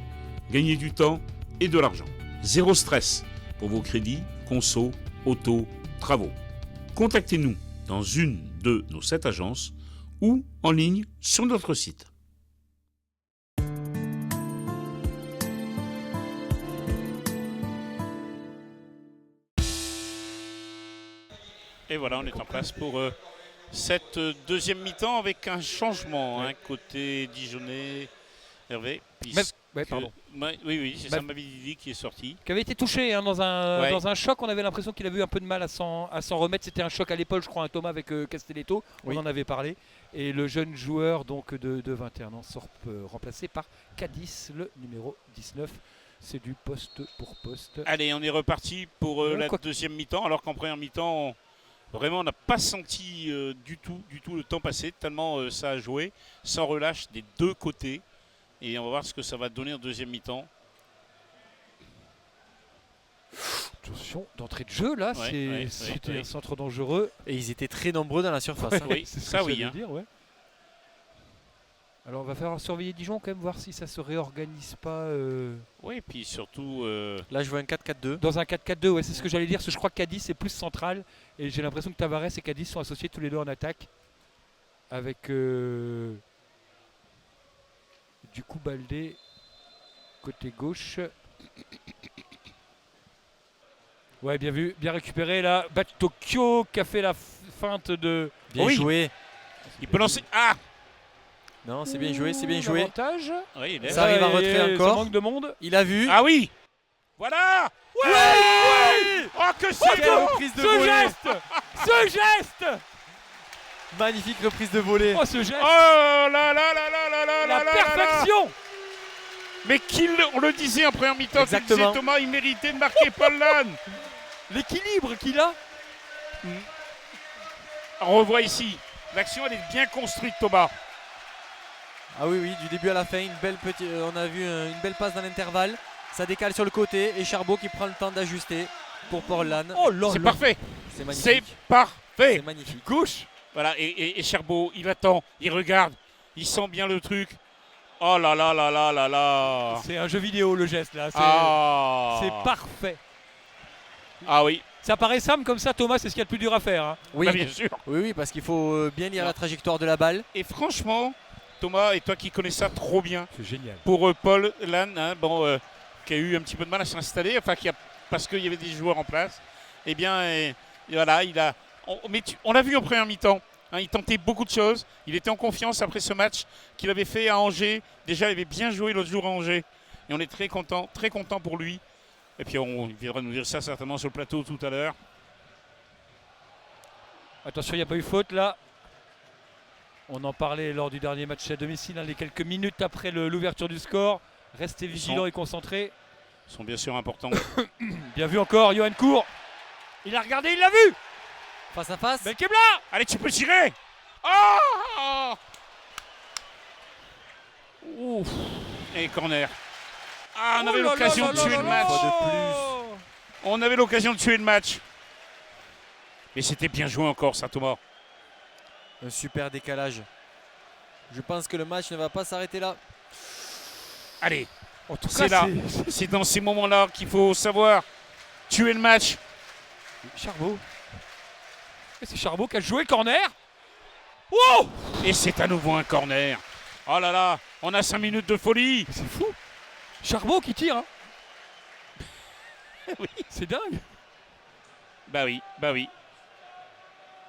gagnez du temps et de l'argent. Zéro stress pour vos crédits, conso, auto, travaux. Contactez-nous dans une de nos 7 agences ou en ligne sur notre site. Et voilà, on est en place pour cette deuxième mi-temps avec un changement côté Dijonnais. Hervé, Pardon. oui, c'est Sambavididi qui est sorti. Qui avait été touché hein, dans un choc. On avait l'impression qu'il avait eu un peu de mal à s'en remettre. C'était un choc à l'épaule, je crois, un Thomas avec Castelletto. On en avait parlé. Et le jeune joueur donc de 21 ans sort remplacé par Cadiz, le numéro 19. C'est du poste pour poste. Allez, on est reparti pour la deuxième mi-temps. Alors qu'en première mi-temps, vraiment, on n'a pas senti du tout le temps passer. Tellement ça a joué, sans relâche des deux côtés. Et on va voir ce que ça va donner en deuxième mi-temps. Attention, d'entrée de jeu là, c'était un centre dangereux. Et ils étaient très nombreux dans la surface. hein. Oui, c'est ça ce que oui. j'allais dire, ouais. Alors on va falloir surveiller Dijon quand même, voir si ça se réorganise pas. Oui, et puis surtout. Là, je vois un 4-4-2. Dans un 4-4-2, ouais, c'est ce que j'allais dire, parce que je crois que Cadiz est plus central. Et j'ai l'impression que Tavares et Cadiz sont associés tous les deux en attaque. Avec du coup Baldé côté gauche. Ouais, bien vu, bien récupéré là. Tokyo qui a fait la feinte de. Bien joué. Il peut lancer. Ah Non, c'est bien joué, c'est bien joué. Avantage. Oui, il est. Ça arrive en retrait encore. Ça manque de monde. Il a vu. Ah oui. Voilà. Ouais. Oh, que c'est Quelle beau. reprise de Ce volée. geste. Ce geste. Magnifique reprise de volée. Oh, ce geste. Oh là là là là là là La là là. perfection. Mais on le disait en première mi-temps, tu Exactement. disais Thomas, il méritait de marquer Paul Lannes. L'équilibre qu'il a. On revoit ici, l'action elle est bien construite Thomas. Ah oui, du début à la fin, on a vu une belle passe dans l'intervalle. Ça décale sur le côté et Charbot qui prend le temps d'ajuster pour Paul Lannes. Oh là C'est là. parfait. C'est magnifique. C'est parfait. C'est magnifique. Gauche. Voilà, et Charbot, il attend, il regarde, il sent bien le truc. Oh là là là là là là. C'est un jeu vidéo le geste là. C'est parfait. Ah oui. Ça paraît simple comme ça, Thomas, c'est ce qu'il y a de plus dur à faire. Hein. Oui, Bah, bien sûr. oui, parce qu'il faut bien lire la trajectoire de la balle. Et franchement, Thomas, et toi qui connais ça trop bien, C'est génial. pour Paul Lannes, hein, qui a eu un petit peu de mal à s'installer, parce qu'il y avait des joueurs en place, eh bien, et voilà, on l'a vu en première mi-temps. Hein, il tentait beaucoup de choses. Il était en confiance après ce match qu'il avait fait à Angers. Déjà, il avait bien joué l'autre jour à Angers. Et on est très content pour lui. Et puis, il viendra nous dire ça certainement sur le plateau tout à l'heure. Attention, il n'y a pas eu faute là. On en parlait lors du dernier match à domicile, hein, les quelques minutes après l'ouverture du score. Restez vigilants et concentrés. Ils sont bien sûr importants. Bien vu encore, Johan Cour. Il a regardé, il l'a vu. Face à face. Belkebla. Allez, tu peux tirer. Oh Ouf. Et corner. Ah, on avait Oh là l'occasion là de là tuer là le là match. là. On avait l'occasion de tuer le match. Mais c'était bien joué encore, ça, Thomas. Un super décalage. Je pense que le match ne va pas s'arrêter là. Allez, En tout c'est cas, là. C'est dans ces moments-là qu'il faut savoir tuer le match. Charbot. Et c'est Charbot qui a joué le corner. Wow. Et c'est à nouveau un corner. Oh là là, on a 5 minutes de folie. C'est fou. Charbot qui tire. Hein. Oui. C'est dingue. Bah oui.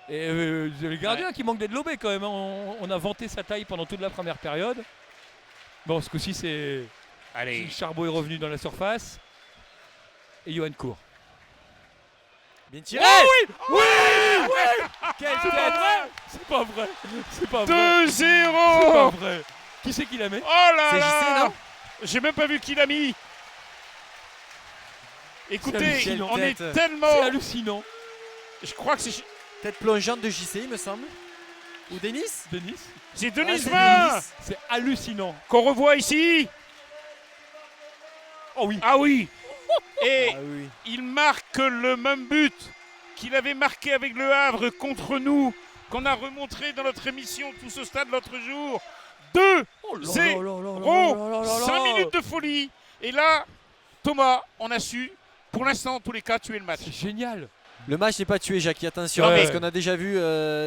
Et le gardien qui manque d'être lobé quand même. Hein. On a vanté sa taille pendant toute la première période. Bon, ce coup-ci, c'est. Allez. Charbot est revenu dans la surface. Et Johan Cour. Bien tiré. Oh oui. Quelle tête. C'est pas vrai. C'est pas vrai. 2-0. C'est pas vrai. Qui c'est qui la met? Oh là C'est JC, là. non? J'ai même pas vu qui l'a mis. Écoutez, hallucinant. on est Tête. tellement... C'est hallucinant. Je crois que c'est Tête plongeante de JC, il me semble. Ou Denis. Denis. Denis c'est Vain Denis. C'est hallucinant. qu'on revoit ici. Oh oui. Ah oui. Et Ah oui. il marque le même but qu'il avait marqué avec le Havre contre nous, qu'on a remontré dans notre émission Tous au stade l'autre jour. 2-0. 5 minutes de folie. Et là, Thomas, on a su, pour l'instant, en tous les cas, tuer le match. C'est génial. Le match n'est pas tué, Jackie. Attention, Ouais. parce qu'on a déjà vu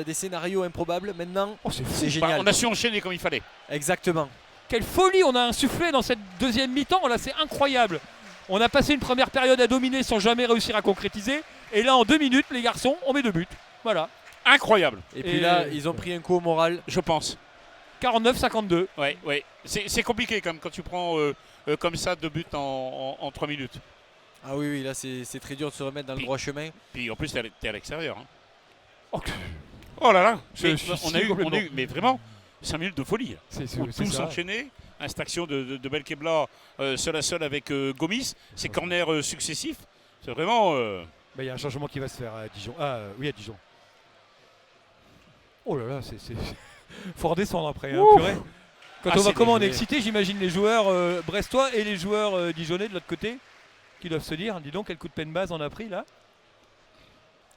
des scénarios improbables. Maintenant, Oh, c'est fou. c'est génial. On a su enchaîner comme il fallait. Exactement. Quelle folie on a insufflé dans cette deuxième mi-temps. Là, c'est incroyable. On a passé une première période à dominer sans jamais réussir à concrétiser. Et là, en 2 minutes, les garçons, on met 2 buts. Voilà. Incroyable, Et puis Et- là, ils ont pris un coup au moral. je pense. 49-52. Ouais. C'est compliqué quand tu prends comme ça 2 buts en 3 minutes. Ah oui, là, c'est très dur de se remettre dans le Puis- droit chemin. Puis en plus, t'es à l'extérieur. Hein. Oh, Oh là là, Je mais suis on a eu, complètement. mais vraiment, 5 minutes de folie. c'est Où tout ça. s'enchaînait. Cette action de Belkebla seul à seul avec Gomis, ces corners successifs. C'est vraiment. Il y a un changement qui va se faire à Dijon. Oui, à Dijon. Oh là là, c'est. Faut redescendre après, hein, purée. Quand Ah, on va c'est comment on est déjoué. excité, j'imagine les joueurs brestois et les joueurs dijonnais de l'autre côté qui doivent se dire, dis donc quel coup de peine base on a pris là.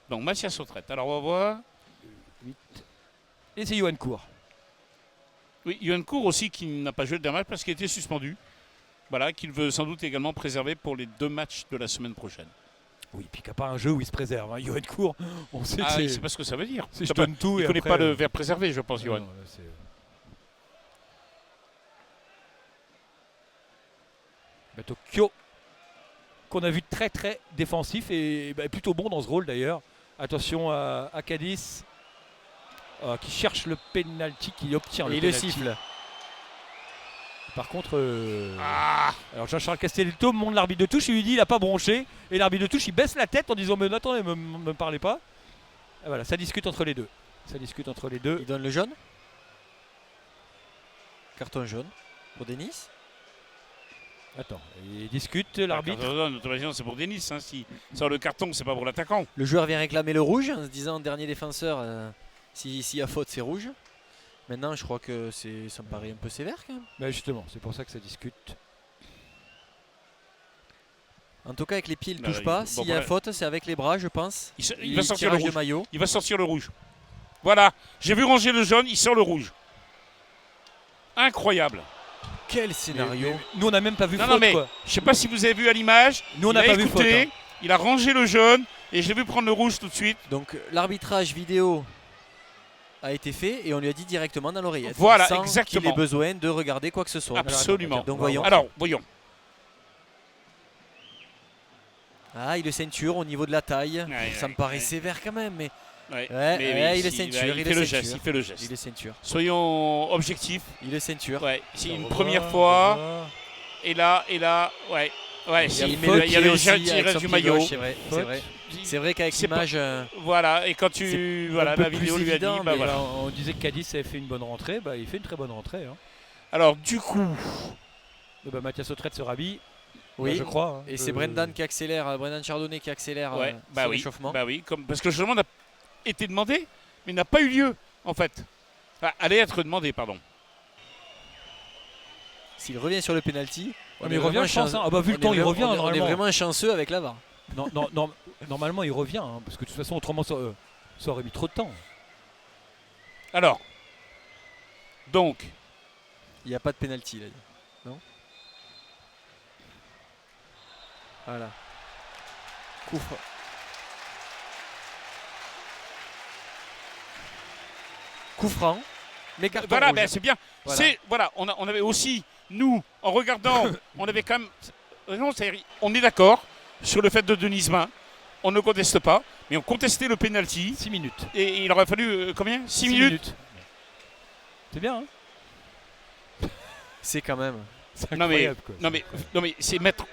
Donc Mathias Sautrette. Alors on va voir. Et c'est Johan Cour. Oui, Yohan Cour aussi qui n'a pas joué le dernier match parce qu'il a été suspendu. Voilà, qu'il veut sans doute également préserver pour les 2 matchs de la semaine prochaine. Oui, puis qu'il n'y a pas un jeu où il se préserve. Hein. Johan Cour, on sait que Ah, il c'est. sait pas ce que ça veut dire. C'est je donne tout Il et connaît après, pas le verbe préserver, je pense, non, Johan. non, là, c'est- Tokyo, qu'on a vu très très défensif et plutôt bon dans ce rôle d'ailleurs. Attention à Cadiz qui cherche le penalty, qui obtient Et le il le penalty. siffle. Par contre, Ah, alors Jean-Charles Castelletto monte l'arbitre de touche, il lui dit il n'a pas bronché et l'arbitre de touche il baisse la tête en disant mais attendez, me parlez pas. Et voilà, ça discute entre les deux. Ça discute entre les deux. Il donne le jaune. Carton jaune pour Denis. Attends, il discute l'arbitre. L'autorisation, c'est pour Denis. Hein, si sort le carton, c'est pas pour l'attaquant. Le joueur vient réclamer le rouge en se disant dernier défenseur, s'il y a faute c'est rouge. Maintenant je crois que ça me paraît un peu sévère quand même. Mais justement, c'est pour ça que ça discute. En tout cas avec les pieds il ne Là, touche il- pas. bon, S'il y a voilà. faute c'est avec les bras je pense. Il va sortir le tirage de rouge. maillot. Il va sortir le rouge. Voilà, j'ai vu ranger le jaune, il sort le rouge. Incroyable. Quel scénario. Nous, on n'a même pas vu Non, faute, non, mais quoi. je sais pas si vous avez vu à l'image. Nous, on il n'a a pas vu écouté, faute. Hein. Il a rangé le jaune et je l'ai vu prendre le rouge tout de suite. Donc l'arbitrage vidéo a été fait et on lui a dit directement dans l'oreillette. Voilà, sans exactement. qu'il ait besoin de regarder quoi que ce soit. Absolument. Donc voyons. Alors, voyons. Ah, il est ceinture au niveau de la taille. Ouais, Ça me paraît sévère quand même, mais Ouais, ouais, il est si, ceinture. il fait le geste, il fait le geste. Il est ceinture. Soyons objectifs. Il est ceinture. Ouais, c'est une première fois. Et là, ouais. Ouais, si, Il il met le y a pied le aussi jet avec son du pied maillot. gauche, c'est vrai. C'est vrai. C'est vrai qu'avec C'est l'image, Voilà, et quand c'est tu. un Voilà, peu la plus vidéo lui a dit. évident, Bah mais voilà. On disait que Cadiz avait fait une bonne rentrée. Bah, il fait une très bonne rentrée. Hein. Alors, du coup. Bah, Mathias Autrette se rhabille. oui. Bah, je crois. Hein. Et c'est Brendan qui accélère, Brendan Chardonnay qui accélère Ouais, bah son oui. échauffement. Bah oui, parce que le changement a été demandé, mais n'a pas eu lieu, en fait. Enfin, allait être demandé, pardon. S'il revient sur le penalty, Ah, mais il revient, je pense. Hein. Ah bah, vu le temps, il revient. On est Normalement. vraiment chanceux avec la VAR. Non, normalement, il revient. Hein, parce que de toute façon, autrement, ça aurait mis trop de temps. Alors. Donc. Il n'y a pas de penalty là. Non. Voilà. Coup franc. Mais carton Voilà, rouge. ben, c'est bien. Voilà. Voilà, on avait aussi, nous, en regardant, on avait quand même. Non, on est d'accord sur le fait de Denisman. On ne conteste pas, mais on contestait le penalty. 6 minutes. Et il aurait fallu combien 6 minutes. C'est bien, hein. C'est quand même. C'est Non mais, incroyable, quoi. non mais c'est mettre.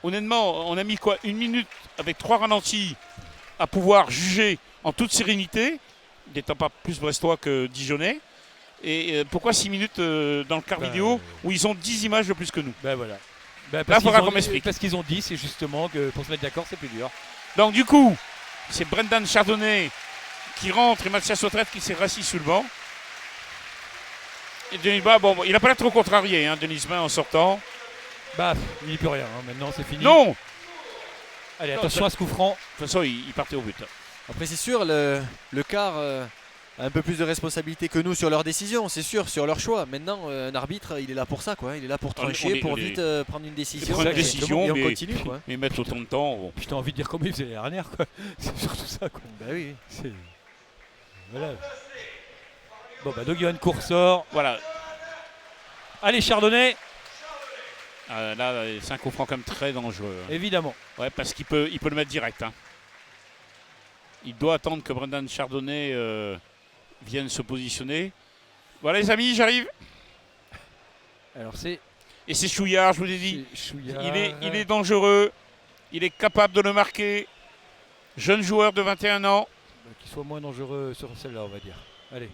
Honnêtement, on a mis quoi 1 minute avec 3 ralentis à pouvoir juger en toute sérénité, n'étant pas plus brestois que dijonnais. Et pourquoi 6 minutes dans le quart vidéo où ils ont 10 images de plus que nous? Ben voilà. Ben, Là, faudra qu'on m'explique. parce qu'ils ont dit, c'est justement que pour se mettre d'accord, c'est plus dur. Donc du coup, c'est Brendan Chardonnay qui rentre et Mathias Autrette qui s'est rassis sous le banc. Et Denisman, bon, il n'a pas l'air trop contrarié, hein, Denisman, en sortant. Bah, il n'y peut rien. Hein. Maintenant, c'est fini. Non. De Allez, attention à ce coup franc. toute façon, il partait au but. Après, c'est sûr, le quart a un peu plus de responsabilité que nous sur leurs décisions, c'est sûr, sur leur choix. Maintenant, un arbitre, il est là pour ça, quoi. Il est là pour trancher, pour vite prendre une décision. Prendre une et- décision, et on mais- continue, quoi. Mais mettre autant de temps, bon. Puis t'as envie de dire comment il faisait l'année dernière, quoi. C'est surtout ça, quoi. Bah oui. C'est... Voilà. Bon, bah, Doguion Court sort. Voilà. Allez, Chardonnay. Là, c'est un coup franc quand même très dangereux. Hein. Évidemment. Ouais, parce qu'il peut le mettre direct. Hein. Il doit attendre que Brendan Chardonnay vienne se positionner. Voilà les amis, j'arrive. Alors, c'est... Et c'est Chouillard, je vous l'ai dit. Chouillard. Il est dangereux. Il est capable de le marquer. Jeune joueur de 21 ans. Qu'il soit moins dangereux sur celle-là, on va dire. Allez.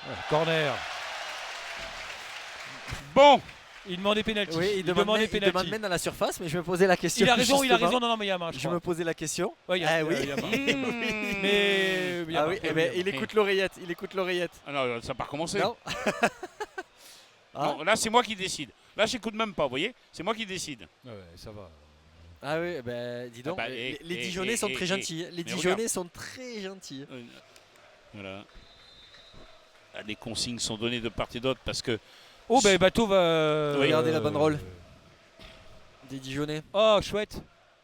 Voilà, corner. Bon. Il demandait pénalty. Oui, il demande même dans la surface, mais je me posais la question. Il a raison, justement. Non, mais il y a un match. Je me posais la question. Ouais, il y a, Ah oui. il y a un match. Mais il y a Ah un oui, match. eh ben, il écoute l'oreillette. Il écoute l'oreillette. Ah non, ça n'a pas recommencé. Non. Ah. Non, là, c'est moi qui décide. Là, j'écoute même pas, vous voyez. C'est moi qui décide. Ouais, ça va. Ah oui, ben dis donc, Ah bah, les Dijonnais sont très gentils. Les Mais Dijonnais regarde. sont très gentils. Voilà. Ah, les consignes sont données de part et d'autre parce que. Oh, ben Bateau va. Oui. Regardez la banderole. Des Dijonnais. Oh, chouette.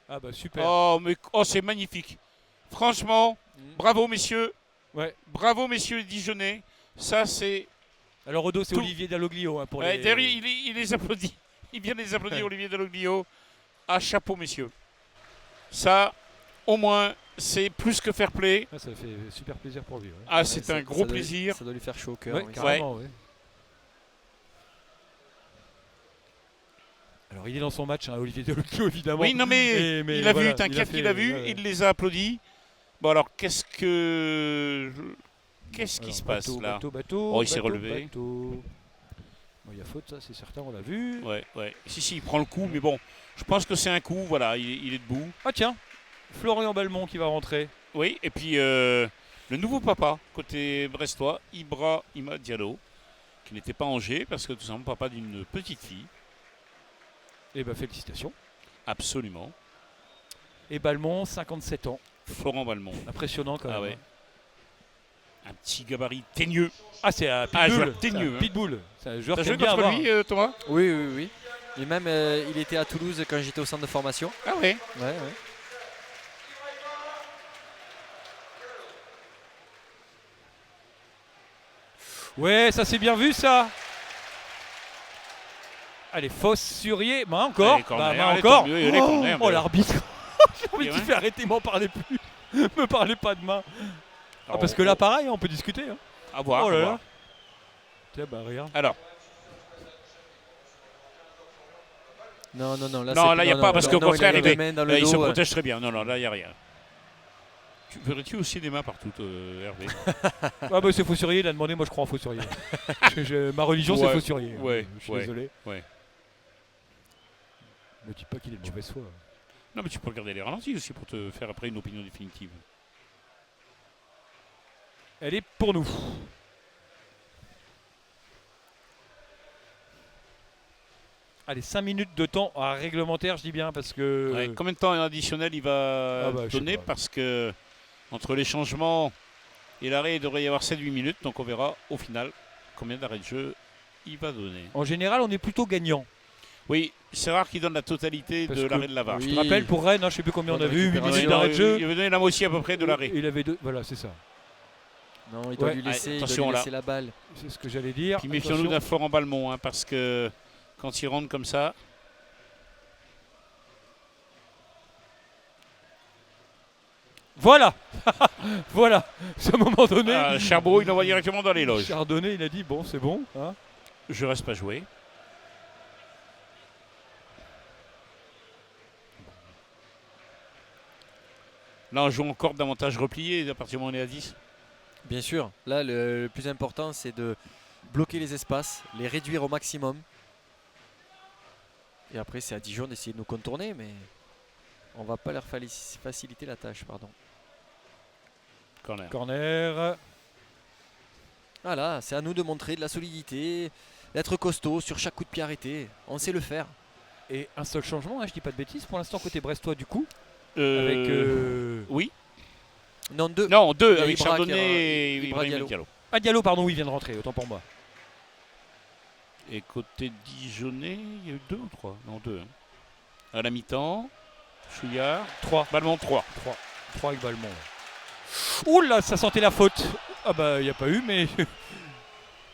Ah, bah super. Oh, mais c'est magnifique. Franchement, bravo messieurs. Ouais. Bravo messieurs les Dijonnais. Ça, c'est. Alors, Odo, c'est Tout. Olivier Dalloglio. Hein, pour Ouais, les... d'ailleurs, il les applaudit. Il vient les applaudir, Olivier Dalloglio. Ah, chapeau messieurs. Ça, au moins, c'est plus que fair play. Ah, ça fait super plaisir pour lui. Ouais. Ah, c'est ça- un ça gros doit- plaisir. Ça doit lui faire chaud au cœur. Ouais, oui. carrément, ouais. Alors, il est dans son match, hein, Olivier Dalloglio, évidemment. Oui, non, mais il a voilà, vu, t'inquiète qu'il a vu. ouais, ouais. Il les a applaudis. Bon, alors, qu'est-ce qui se passe là Bateau. Oh, il s'est relevé. Bateau. Bon, il y a faute, ça, c'est certain, on l'a vu. Ouais. Si, il prend le coup, mais bon, je pense que c'est un coup, voilà, il est debout. Ah, tiens, Florian Balmont qui va rentrer. Oui, et puis le nouveau papa, côté brestois, Ibrahima Diallo, qui n'était pas Angers, parce que tout simplement papa d'une petite fille. Eh ben, félicitations. Absolument. Et Balmont, 57 ans. Florent Balmont. Impressionnant quand même. Ah ouais. Un petit gabarit teigneux. Ah, c'est un Ah, pitbull. joueur teigneux, hein. Pitbull. C'est un joueur T'as qui joué aime bien contre avoir. lui, Thomas? Oui, oui, oui. Et même, il était à Toulouse quand j'étais au centre de formation. Ah ouais. Ouais, ouais. Ouais, ça c'est bien vu ça. Allez, Fossurier, main encore. Allez, corner, Main allez, encore. tant mieux, allez, corner, Oh mais- l'arbitre. J'ai envie de Ouais. te faire arrêter, m'en parlez plus. Me parlez pas de main. Ah, Alors, parce que là pareil, on peut discuter. Hein. À voir. Oh à là voir. là. Tiens, bah regarde. Alors, Non, non, non. Là, non, c'est- là, il n'y a non, pas, non, parce non, qu'au non, il a contraire, les il, deux mains dans le il se dos, protège très bien. Non, non, là, il n'y a rien. Verrais-tu aussi des mains partout, Hervé? Ah bah c'est Fossurier, il a demandé, moi je crois en Fossurier. Ma religion c'est Ouais, Fossurier. ouais, Je suis ouais, désolé. ouais. Ne dis pas qu'il est de mauvaise foi. Non, mais tu peux regarder les ralentis aussi pour te faire après une opinion définitive. Elle est pour nous. Allez, 5 minutes de temps réglementaire, je dis bien, parce que... Ouais, combien de temps additionnel il va Ah bah, je sais donner? pas. Parce que entre les changements et l'arrêt, il devrait y avoir 7-8 minutes. Donc on verra au final combien d'arrêts de jeu il va donner. En général, on est plutôt gagnant. Oui, c'est rare qu'il donne la totalité Parce de que- l'arrêt de la VAR. Je Oui. te rappelle, pour Rennes, hein, je ne sais plus combien on a Bonne vu, 8 récupération. minutes d'arrêt de jeu. Il avait donné la moitié à peu près de l'arrêt. Il avait deux... Voilà, c'est ça. Non, il doit Ouais. lui laisser, il doit Attention, lui là. laisser la balle. C'est ce que j'allais dire. Puis méfions-nous Attention. d'un Florent Balmont, hein, parce que quand il rentre comme ça, Voilà. Voilà. C'est à un moment donné. Cherbourg, il l'envoie directement dans les loges. Chardonnay, il a dit, bon, c'est bon. Hein. Je reste pas joué. Là, on joue encore davantage replié à partir du moment où on est à 10. Bien sûr, là le plus important c'est de bloquer les espaces, les réduire au maximum. Et après c'est à Dijon d'essayer de nous contourner, mais on va pas leur faciliter la tâche, pardon. Corner. Corner. Voilà, c'est à nous de montrer de la solidité, d'être costaud sur chaque coup de pied arrêté. On sait le faire. Et un seul changement, hein, je dis pas de bêtises, pour l'instant côté brestois du coup. Euh, Avec... Oui. Non, deux. Non, deux, Il y a avec Ibra qui Chardonnay et Ibra Ibrahim Diallo. Diallo. Ah, Diallo, pardon, oui, il vient de rentrer, autant pour moi. Et côté Dijonais, il y a eu 2 ou 3? Non, 2. Hein. À la mi-temps, Chouillard, 3. Balmont 3. 3 avec Balmont. Ouh là, ça sentait la faute. Ah bah, il n'y a pas eu, mais...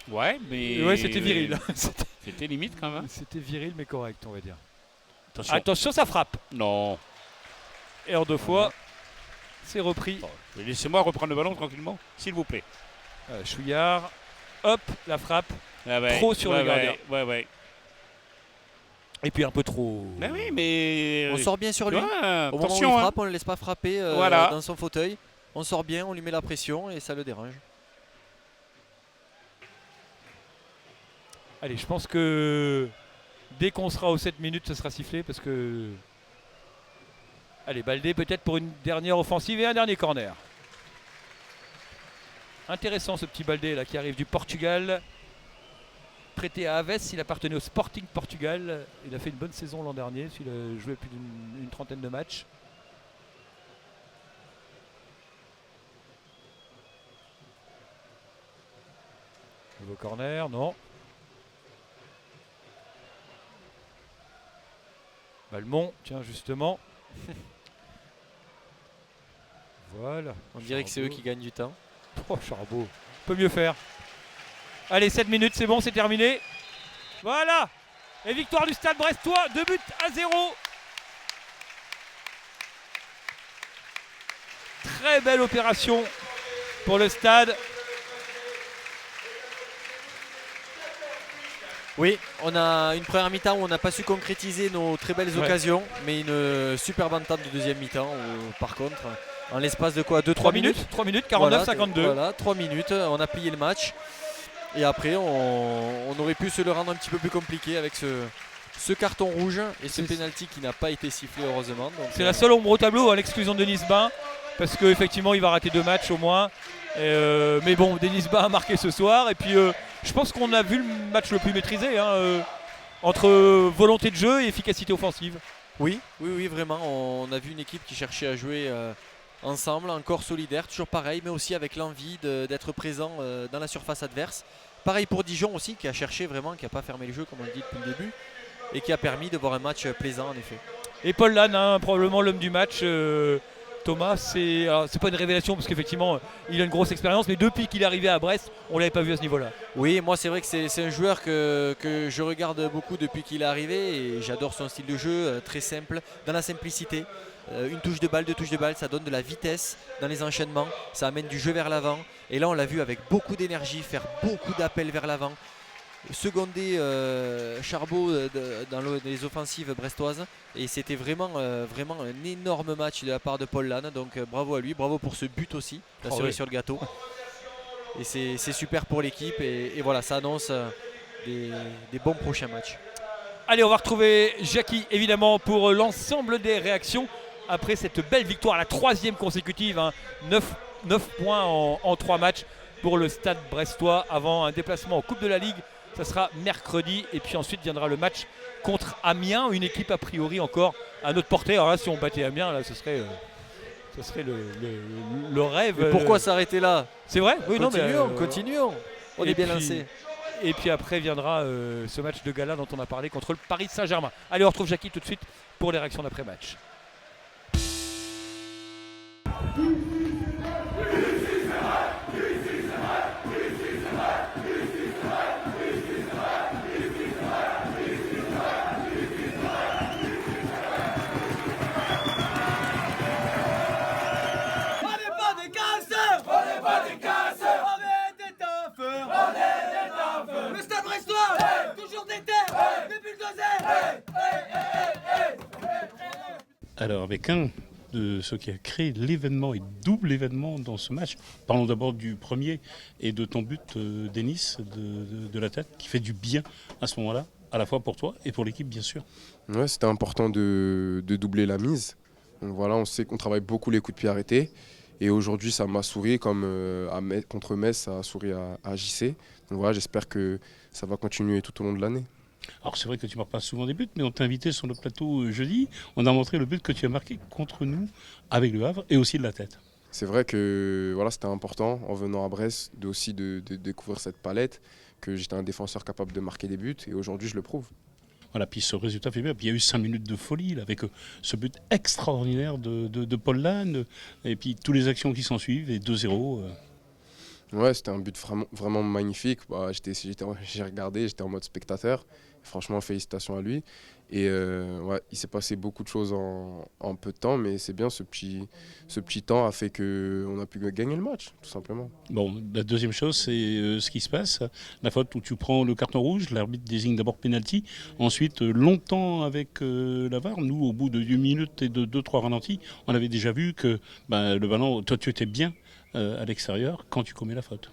Ouais, mais. ouais, c'était viril. C'était limite quand même. C'était viril, mais correct, on va dire. Attention. Attention, ça frappe. Non. Et en 2 fois, c'est repris. Bon, laissez-moi reprendre le ballon tranquillement, s'il vous plaît. Chouillard, hop, la frappe. Ah ouais, Trop sur le gardien. Ouais. Et puis un peu trop... Mais oui, mais. On sort bien sur lui. Ouais, Au moment où il attention, hein. frappe, on ne le laisse pas frapper Voilà. dans son fauteuil. On sort bien, on lui met la pression et ça le dérange. Allez, je pense que dès qu'on sera aux 7 minutes, ça sera sifflé parce que... Allez, Baldé peut-être pour une dernière offensive et un dernier corner. Intéressant ce petit Baldé là qui arrive du Portugal. Prêté à Aves, il appartenait au Sporting Portugal. Il a fait une bonne saison l'an dernier, il a joué plus d'une trentaine de matchs. Nouveau corner, non. Balmont, tiens justement. Voilà. On dirait que c'est eux qui gagnent du temps. Oh, Charbot, peut mieux faire. Allez, 7 minutes, c'est bon, c'est terminé. Voilà. Et victoire du Stade Brestois, 2-0. Très belle opération pour le Stade. Oui, on a une première mi-temps où on n'a pas su concrétiser nos très belles Ouais. occasions, mais une superbe entame de deuxième mi-temps où, par contre, en l'espace de quoi 3 2-3 minutes 3 minutes, 49-52. Voilà, 3 minutes, on a plié le match. Et après, on aurait pu se le rendre un petit peu plus compliqué avec ce carton rouge et ce pénalty qui n'a pas été sifflé heureusement. Donc, C'est la seule ombre au tableau à l'exclusion de Denis Bain, parce qu'effectivement il va rater 2 matchs au moins. Mais bon, Denis Bain a marqué ce soir. Et puis je pense qu'on a vu le match le plus maîtrisé, hein, entre volonté de jeu et efficacité offensive. Oui, vraiment. On a vu une équipe qui cherchait à jouer ensemble, encore solidaires, toujours pareil, mais aussi avec l'envie d'être présent dans la surface adverse. Pareil pour Dijon aussi, qui a cherché vraiment, qui n'a pas fermé le jeu comme on le dit depuis le début, et qui a permis de voir un match plaisant en effet. Et Paul Lannes, hein, probablement l'homme du match. Thomas, c'est pas une révélation parce qu'effectivement il a une grosse expérience, mais depuis qu'il est arrivé à Brest, on l'avait pas vu à ce niveau-là. Oui, moi c'est vrai que c'est un joueur que je regarde beaucoup depuis qu'il est arrivé et j'adore son style de jeu, très simple, dans la simplicité. Une touche de balle, deux touches de balle, ça donne de la vitesse dans les enchaînements, ça amène du jeu vers l'avant. Et là on l'a vu avec beaucoup d'énergie, faire beaucoup d'appels vers l'avant. Seconder Charbot dans les offensives brestoises et c'était vraiment un énorme match de la part de Paul Lannes, donc bravo à lui, bravo pour ce but aussi, la cerise sur le gâteau, et c'est super pour l'équipe et voilà, ça annonce des bons prochains matchs. Allez, on va retrouver Jackie évidemment pour l'ensemble des réactions après cette belle victoire, la 3e consécutive, hein, 9 points en 3 matchs pour le Stade brestois avant un déplacement en Coupe de la Ligue. Ça sera mercredi et puis ensuite viendra le match contre Amiens, une équipe a priori encore à notre portée. Alors là, si on battait Amiens, là, ce serait le rêve. Mais pourquoi s'arrêter là? C'est vrai? Oui, continuons. On est bien lancé. Et puis après viendra ce match de gala dont on a parlé contre le Paris Saint-Germain. Allez, on retrouve Jackie tout de suite pour les réactions d'après-match. Alors avec un de ceux qui a créé l'événement et double événement dans ce match, parlons d'abord du premier et de ton but, Denis, de la tête, qui fait du bien à ce moment-là, à la fois pour toi et pour l'équipe bien sûr. Ouais, c'était important de doubler la mise. Donc voilà, on sait qu'on travaille beaucoup les coups de pied arrêtés. Et aujourd'hui, ça m'a souri comme contre Metz, ça a souri à JC. Donc voilà, j'espère que ça va continuer tout au long de l'année. Alors c'est vrai que tu ne marques pas souvent des buts, mais on t'a invité sur le plateau jeudi. On a montré le but que tu as marqué contre nous avec le Havre et aussi de la tête. C'est vrai que voilà, c'était important en venant à Brest de découvrir cette palette, que j'étais un défenseur capable de marquer des buts et aujourd'hui je le prouve. Voilà, puis ce résultat fait bien. Puis il y a eu 5 minutes de folie là, avec ce but extraordinaire de Paul Lannes et puis toutes les actions qui s'en suivent et 2-0. Ouais, c'était un but vraiment magnifique. Bah, j'ai regardé, j'étais en mode spectateur. Franchement, félicitations à lui. Et ouais, il s'est passé beaucoup de choses en peu de temps, mais c'est bien, ce petit temps a fait qu'on a pu gagner le match, tout simplement. Bon, la deuxième chose, c'est ce qui se passe. La faute où tu prends le carton rouge, l'arbitre désigne d'abord penalty. Ensuite, longtemps avec la VAR, nous, au bout de 2 minutes et de 2-3 ralentis, on avait déjà vu que le ballon, toi, tu étais bien à l'extérieur quand tu commets la faute.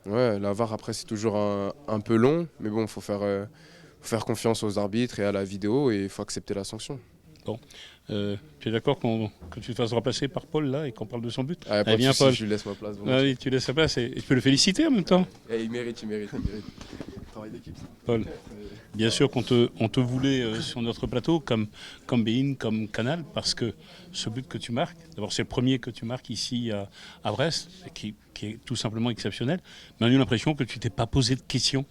Ouais, la VAR, après, c'est toujours un peu long, mais bon, il faut faire confiance aux arbitres et à la vidéo et il faut accepter la sanction. Bon, tu es d'accord que tu te fasses remplacer par Paul là et qu'on parle de son but? Ah, pas de souci, Paul. Je lui laisse ma place. Ah, oui, tu laisses sa place et tu peux le féliciter en même temps. Il mérite. Travail d'équipe. Paul, bien sûr qu'on te voulait sur notre plateau comme Bein, comme Canal, parce que ce but que tu marques, d'abord c'est le premier que tu marques ici à Brest, qui est tout simplement exceptionnel, mais on a eu l'impression que tu t'es pas posé de questions.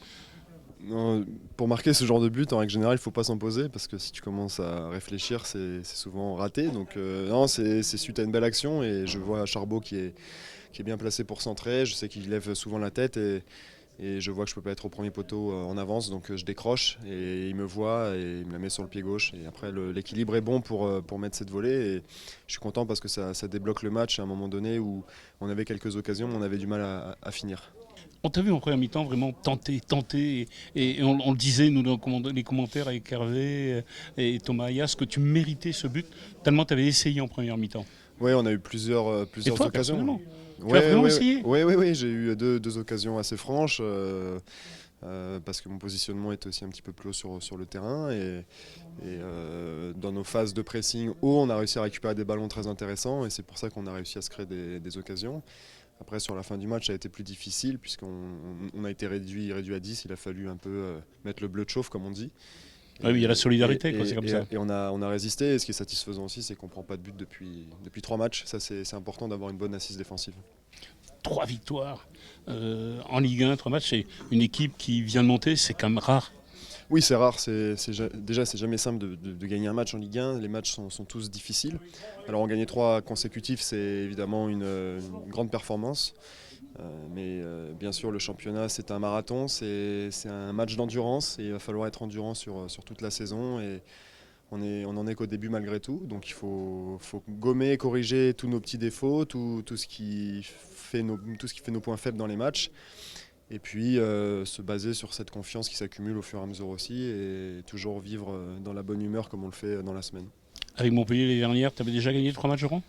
Non, pour marquer ce genre de but, en règle générale, il ne faut pas s'en poser parce que si tu commences à réfléchir, c'est souvent raté. Donc non, c'est suite à une belle action et je vois Charbot qui est bien placé pour centrer. Je sais qu'il lève souvent la tête et je vois que je ne peux pas être au premier poteau en avance, donc je décroche et il me voit et il me la met sur le pied gauche. Et après, l'équilibre est bon pour mettre cette volée et je suis content parce que ça débloque le match à un moment donné où on avait quelques occasions mais on avait du mal à finir. On t'a vu en première mi-temps vraiment tenter, et on le disait nous dans les commentaires avec Hervé et Thomas Ayas que tu méritais ce but tellement tu avais essayé en première mi-temps. Oui, on a eu plusieurs occasions. Tu as vraiment essayé ? Oui, j'ai eu deux occasions assez franches parce que mon positionnement était aussi un petit peu plus haut sur le terrain et dans nos phases de pressing haut, on a réussi à récupérer des ballons très intéressants et c'est pour ça qu'on a réussi à se créer des occasions. Après, sur la fin du match, ça a été plus difficile puisqu'on a été réduit à 10. Il a fallu un peu mettre le bleu de chauffe, comme on dit. Oui, il y a la solidarité, c'est comme ça. Et on a résisté. Et ce qui est satisfaisant aussi, c'est qu'on ne prend pas de but depuis 3 matchs. Ça, c'est important d'avoir une bonne assise défensive. 3 victoires en Ligue 1, 3 matchs, c'est une équipe qui vient de monter, c'est quand même rare. Oui, c'est rare. Déjà, c'est jamais simple de gagner un match en Ligue 1. Les matchs sont tous difficiles. Alors, en gagner 3 consécutifs, c'est évidemment une grande performance. Mais bien sûr, le championnat, c'est un marathon, c'est un match d'endurance et il va falloir être endurant sur toute la saison. Et on en est qu'au début malgré tout. Donc il faut gommer, corriger tous nos petits défauts, tout ce qui fait nos points faibles dans les matchs. Et puis se baser sur cette confiance qui s'accumule au fur et à mesure aussi et toujours vivre dans la bonne humeur comme on le fait dans la semaine. Avec Montpellier l'année dernière, tu avais déjà gagné 3 matchs au rang ?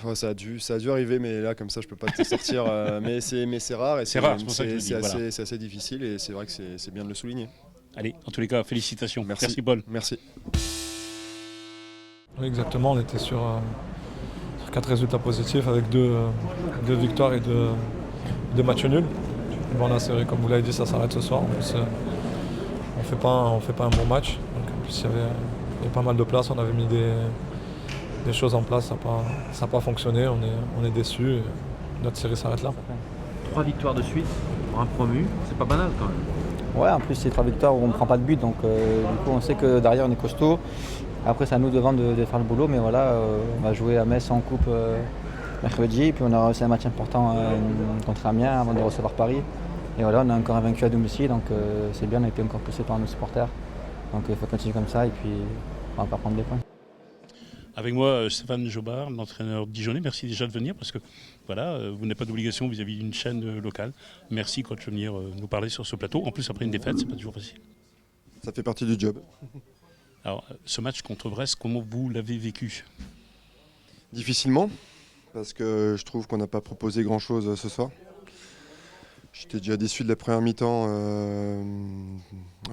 Ouais, ça a dû arriver, mais là, comme ça, je peux pas te sortir. Mais c'est rare et c'est rare, c'est pour ça que je le dis, voilà. C'est assez difficile et c'est vrai que c'est bien de le souligner. Allez, en tous les cas, félicitations. Merci Paul. Merci. Oui, exactement, on était sur 4 résultats positifs avec 2 victoires et 2 matchs nuls. Bon, là, c'est vrai, comme vous l'avez dit, ça s'arrête ce soir. En plus, on fait pas un bon match. Donc, en plus, il y avait pas mal de places, on avait mis des choses en place, ça n'a pas fonctionné, on est déçus. Notre série s'arrête là. 3 victoires de suite pour un promu, c'est pas banal quand même. Ouais, en plus c'est 3 victoires où on ne prend pas de but, donc du coup on sait que derrière on est costaud. Après c'est à nous devant de faire le boulot, mais voilà, on va jouer à Metz en coupe mercredi, puis on aura aussi un match important contre Amiens avant de recevoir Paris. Et voilà, on est encore invaincu à domicile, donc c'est bien, on a été encore poussé par nos supporters. Donc il faut continuer comme ça et puis on va pas prendre des points. Avec moi, Stéphane Jobard, l'entraîneur dijonnais. Merci déjà de venir parce que voilà, vous n'avez pas d'obligation vis-à-vis d'une chaîne locale. Merci coach de venir nous parler sur ce plateau. En plus, après une défaite, c'est pas toujours facile. Ça fait partie du job. Alors, ce match contre Brest, comment vous l'avez vécu ? Difficilement, parce que je trouve qu'on n'a pas proposé grand-chose ce soir. J'étais déjà déçu de la première mi-temps,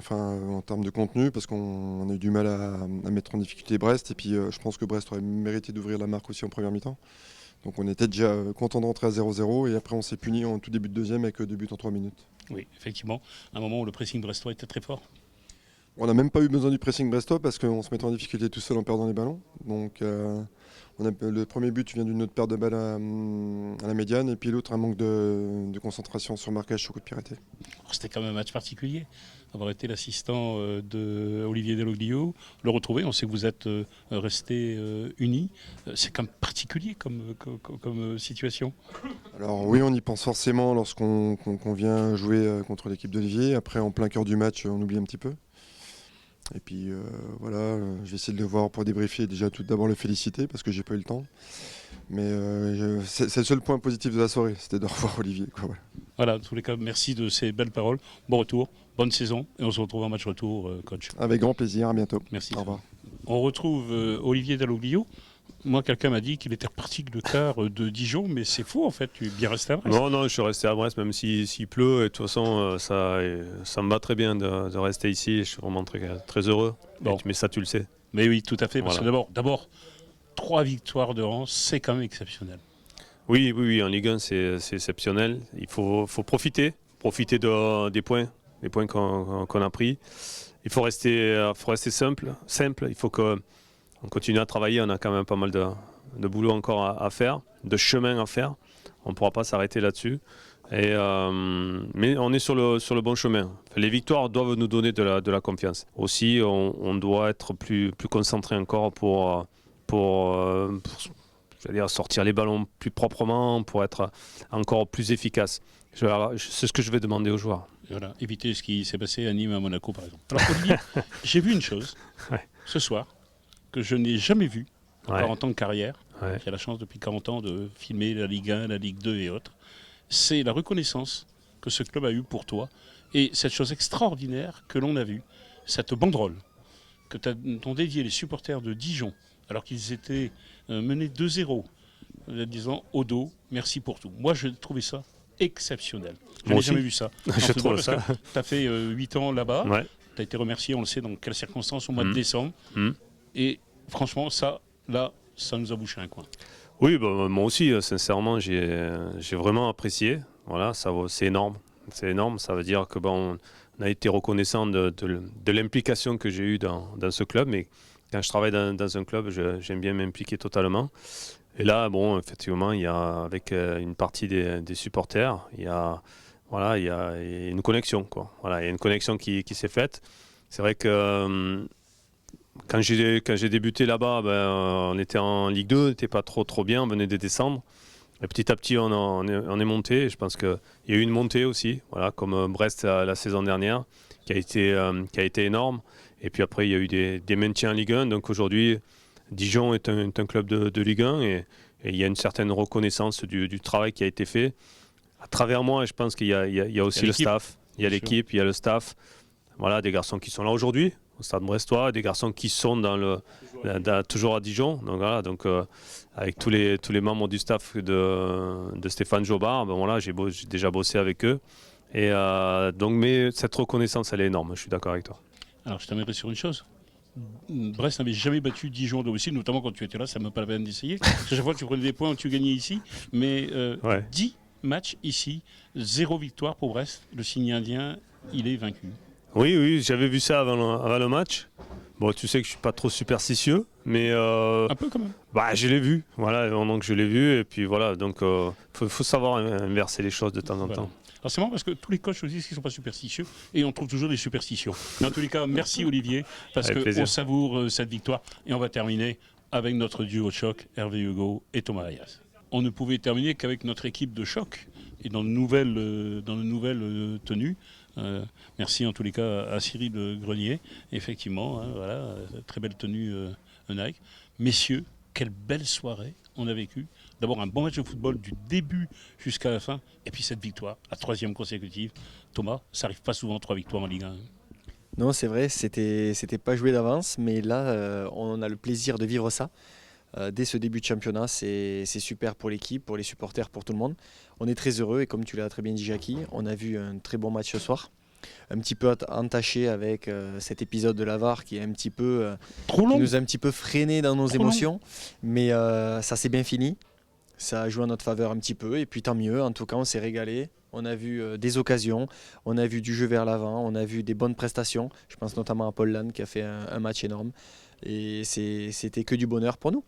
en termes de contenu, parce qu'on a eu du mal à mettre en difficulté Brest. Et puis je pense que Brest aurait mérité d'ouvrir la marque aussi en première mi-temps. Donc on était déjà content d'entrer à 0-0 et après on s'est puni en tout début de deuxième avec 2 buts en 3 minutes. Oui, effectivement, un moment où le pressing brestois était très fort. On n'a même pas eu besoin du pressing brestois parce qu'on se mettait en difficulté tout seul en perdant les ballons. Donc le premier but vient d'une autre paire de balles à la médiane et puis l'autre un manque de concentration sur marquage sur coup de pied arrêté. C'était quand même un match particulier. Avoir été l'assistant de Olivier Deloglio, le retrouver, on sait que vous êtes restés unis. C'est quand même particulier comme situation. Alors oui, on y pense forcément lorsqu'on vient jouer contre l'équipe d'Olivier. Après, en plein cœur du match, on oublie un petit peu. Et puis voilà, je vais essayer de le voir pour débriefer. Déjà tout d'abord le féliciter parce que j'ai pas eu le temps. Mais c'est le seul point positif de la soirée, c'était de revoir Olivier. Voilà, en tous les cas, merci de ces belles paroles. Bon retour, bonne saison et on se retrouve en match retour, coach. Avec grand plaisir, à bientôt. Merci. Au revoir. On retrouve Olivier Deloglio. Moi, quelqu'un m'a dit qu'il était reparti le quart de Dijon, mais c'est faux en fait, tu es bien resté à Brest. Non, je suis resté à Brest, même s'il pleut. Et de toute façon, ça me va très bien de rester ici. Je suis vraiment très heureux. Bon. Mais ça, tu le sais. Mais oui, tout à fait. Parce Voilà. que d'abord, 3 victoires de rang, c'est quand même exceptionnel. Oui, en Ligue 1, c'est exceptionnel. Il faut profiter des points qu'on a pris. Il faut rester simple. Il faut qu'on continue à travailler. On a quand même pas mal de boulot encore à faire, de chemin à faire. On ne pourra pas s'arrêter là-dessus. Mais on est sur le bon chemin. Les victoires doivent nous donner de la confiance. Aussi, on doit être plus concentré encore pour sortir les ballons plus proprement, pour être encore plus efficace. C'est ce que je vais demander aux joueurs. Voilà, éviter ce qui s'est passé à Nîmes, à Monaco par exemple. Alors Olivier, j'ai vu une chose ce soir que je n'ai jamais vue en 40 ans de carrière. J'ai la chance depuis 40 ans de filmer la Ligue 1, la Ligue 2 et autres. C'est la reconnaissance que ce club a eue pour toi et cette chose extraordinaire que l'on a vue, cette banderole que t'ont dédié les supporters de Dijon alors qu'ils étaient menés 2-0, disant au dos, merci pour tout. Moi, j'ai trouvé ça exceptionnel. Je n'ai jamais vu ça. Je trouve ça. Tu as fait 8 ans là-bas, Ouais. tu as été remercié, on le sait, dans quelles circonstances, au mois de décembre. Et franchement, ça nous a bouché un coin. Oui, moi aussi, sincèrement, j'ai vraiment apprécié. Voilà, c'est énorme. C'est énorme. Ça veut dire que on a été reconnaissant de l'implication que j'ai eue dans ce club. Mais quand je travaille dans un club, j'aime bien m'impliquer totalement. Et là, bon, effectivement, il y a avec une partie des supporters, il y a une connexion, quoi. Voilà, il y a une connexion qui s'est faite. C'est vrai que quand j'ai débuté là-bas, on était en Ligue 2, on n'était pas trop bien, on venait de descendre. Et petit à petit, on est monté. Et je pense qu'il y a eu une montée aussi, voilà, comme Brest la saison dernière, qui a été énorme. Et puis après, il y a eu des maintiens en Ligue 1. Donc aujourd'hui, Dijon est un club de Ligue 1 et il y a une certaine reconnaissance du travail qui a été fait à travers moi. Et je pense qu'il y a aussi le staff, il y a l'équipe, il y a le staff. Voilà, des garçons qui sont là aujourd'hui au Stade Brestois, des garçons qui sont toujours à Dijon. Donc voilà, avec tous les membres du staff de Stéphane Jobard, voilà, j'ai déjà bossé avec eux. Et mais cette reconnaissance, elle est énorme. Je suis d'accord avec toi. Alors je t'amènerai sur une chose. Brest n'avait jamais battu Dijon à domicile, notamment quand tu étais là, ça ne m'a pas la peine d'essayer. À chaque fois tu prenais des points, tu gagnais ici. Mais 10 matchs ici, 0 victoire pour Brest. Le signe indien, il est vaincu. Oui, j'avais vu ça avant le match. Bon, tu sais que je suis pas trop superstitieux, mais un peu quand même. Je l'ai vu, voilà, donc je l'ai vu et puis voilà, donc faut savoir inverser les choses de temps en temps. Alors c'est marrant parce que tous les coachs disent qu'ils ne sont pas superstitieux et on trouve toujours des superstitions. Mais en tous les cas, merci Olivier parce qu'on savoure cette victoire et on va terminer avec notre duo de choc, Hervé Hugo et Thomas Ayas. On ne pouvait terminer qu'avec notre équipe de choc et dans de nouvelles tenues. Merci en tous les cas à Cyril Grenier. Effectivement, voilà, très belle tenue Nike. Messieurs, quelle belle soirée on a vécue. D'abord un bon match de football du début jusqu'à la fin. Et puis cette victoire, la 3e consécutive. Thomas, ça n'arrive pas souvent 3 victoires en Ligue 1. Non, c'est vrai, c'était pas joué d'avance. Mais là, on a le plaisir de vivre ça. Dès ce début de championnat, c'est super pour l'équipe, pour les supporters, pour tout le monde. On est très heureux et comme tu l'as très bien dit Jackie, on a vu un très bon match ce soir. Un petit peu entaché avec cet épisode de la VAR qui est un petit peu qui nous a un petit peu freiné dans nos émotions. Mais ça s'est bien fini. Ça a joué en notre faveur un petit peu et puis tant mieux. En tout cas, on s'est régalé. On a vu des occasions, on a vu du jeu vers l'avant, on a vu des bonnes prestations. Je pense notamment à Paul Lannes qui a fait un match énorme. Et c'était que du bonheur pour nous.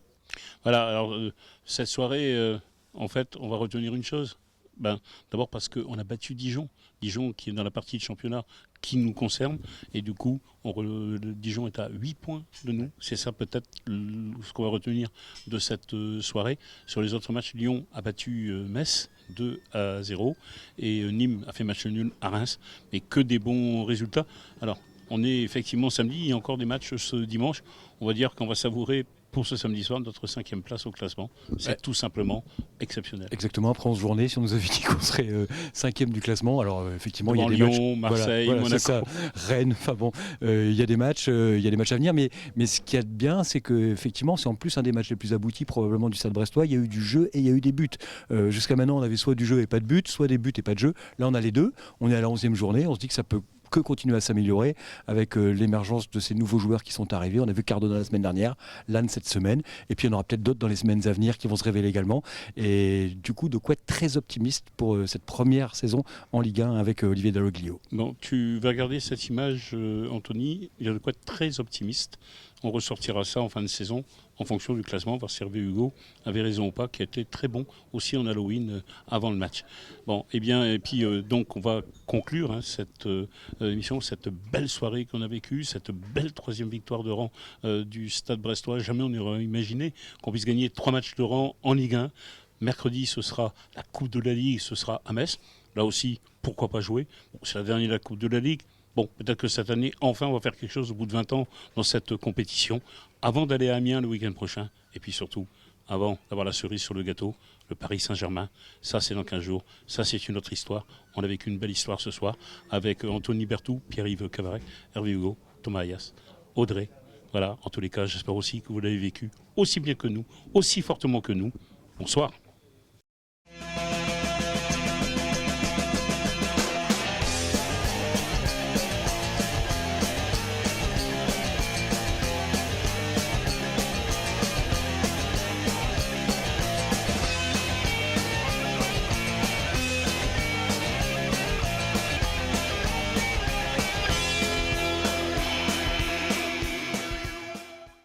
Voilà, alors cette soirée, en fait, on va retenir une chose. D'abord parce qu'on a battu Dijon. Dijon qui est dans la partie de championnat qui nous concerne. Et du coup, Dijon est à 8 points de nous. C'est ça peut-être ce qu'on va retenir de cette soirée. Sur les autres matchs, Lyon a battu Metz 2-0. Et Nîmes a fait match nul à Reims. Mais que des bons résultats. Alors, on est effectivement samedi. Il y a encore des matchs ce dimanche. On va dire qu'on va savourer pour ce samedi soir notre 5e place au classement. C'est tout simplement exceptionnel. Exactement, après 11 journées, si on nous avait dit qu'on serait 5e du classement, alors effectivement devant il y a des Lyon, matchs, Marseille, Monaco. c'est Ça, Rennes, enfin bon, il y a des matchs à venir, mais ce qu'il y a de bien, c'est qu'effectivement c'est en plus un des matchs les plus aboutis probablement du Stade Brestois. Il y a eu du jeu et il y a eu des buts. Jusqu'à maintenant on avait soit du jeu et pas de but, soit des buts et pas de jeu. Là on a les deux, on est à la 11e journée, on se dit que ça peut que continuer à s'améliorer avec l'émergence de ces nouveaux joueurs qui sont arrivés. On a vu Cardona la semaine dernière, Lannes cette semaine, et puis il y en aura peut-être d'autres dans les semaines à venir qui vont se révéler également. Et du coup, de quoi être très optimiste pour cette première saison en Ligue 1 avec Olivier Dalloglio. Bon, tu vas regarder cette image, Anthony, il y a de quoi être très optimiste. On ressortira ça en fin de saison en fonction du classement, voir si Hervé Hugo avait raison ou pas, qui a été très bon aussi en Halloween avant le match. Bon, et puis donc on va conclure cette émission, cette belle soirée qu'on a vécue, cette belle 3e victoire de rang du Stade Brestois. Jamais on n'aurait imaginé qu'on puisse gagner 3 matchs de rang en Ligue 1. Mercredi, ce sera la Coupe de la Ligue, ce sera à Metz. Là aussi, pourquoi pas jouer ? C'est la dernière de la Coupe de la Ligue. Bon, peut-être que cette année, enfin, on va faire quelque chose au bout de 20 ans dans cette compétition, avant d'aller à Amiens le week-end prochain. Et puis surtout, avant d'avoir la cerise sur le gâteau, le Paris Saint-Germain. Ça, c'est dans 15 jours. Ça, c'est une autre histoire. On a vécu une belle histoire ce soir avec Anthony Berthoud, Pierre-Yves Cavaret, Hervé Hugo, Thomas Ayas, Audrey. Voilà, en tous les cas, j'espère aussi que vous l'avez vécu aussi bien que nous, aussi fortement que nous. Bonsoir.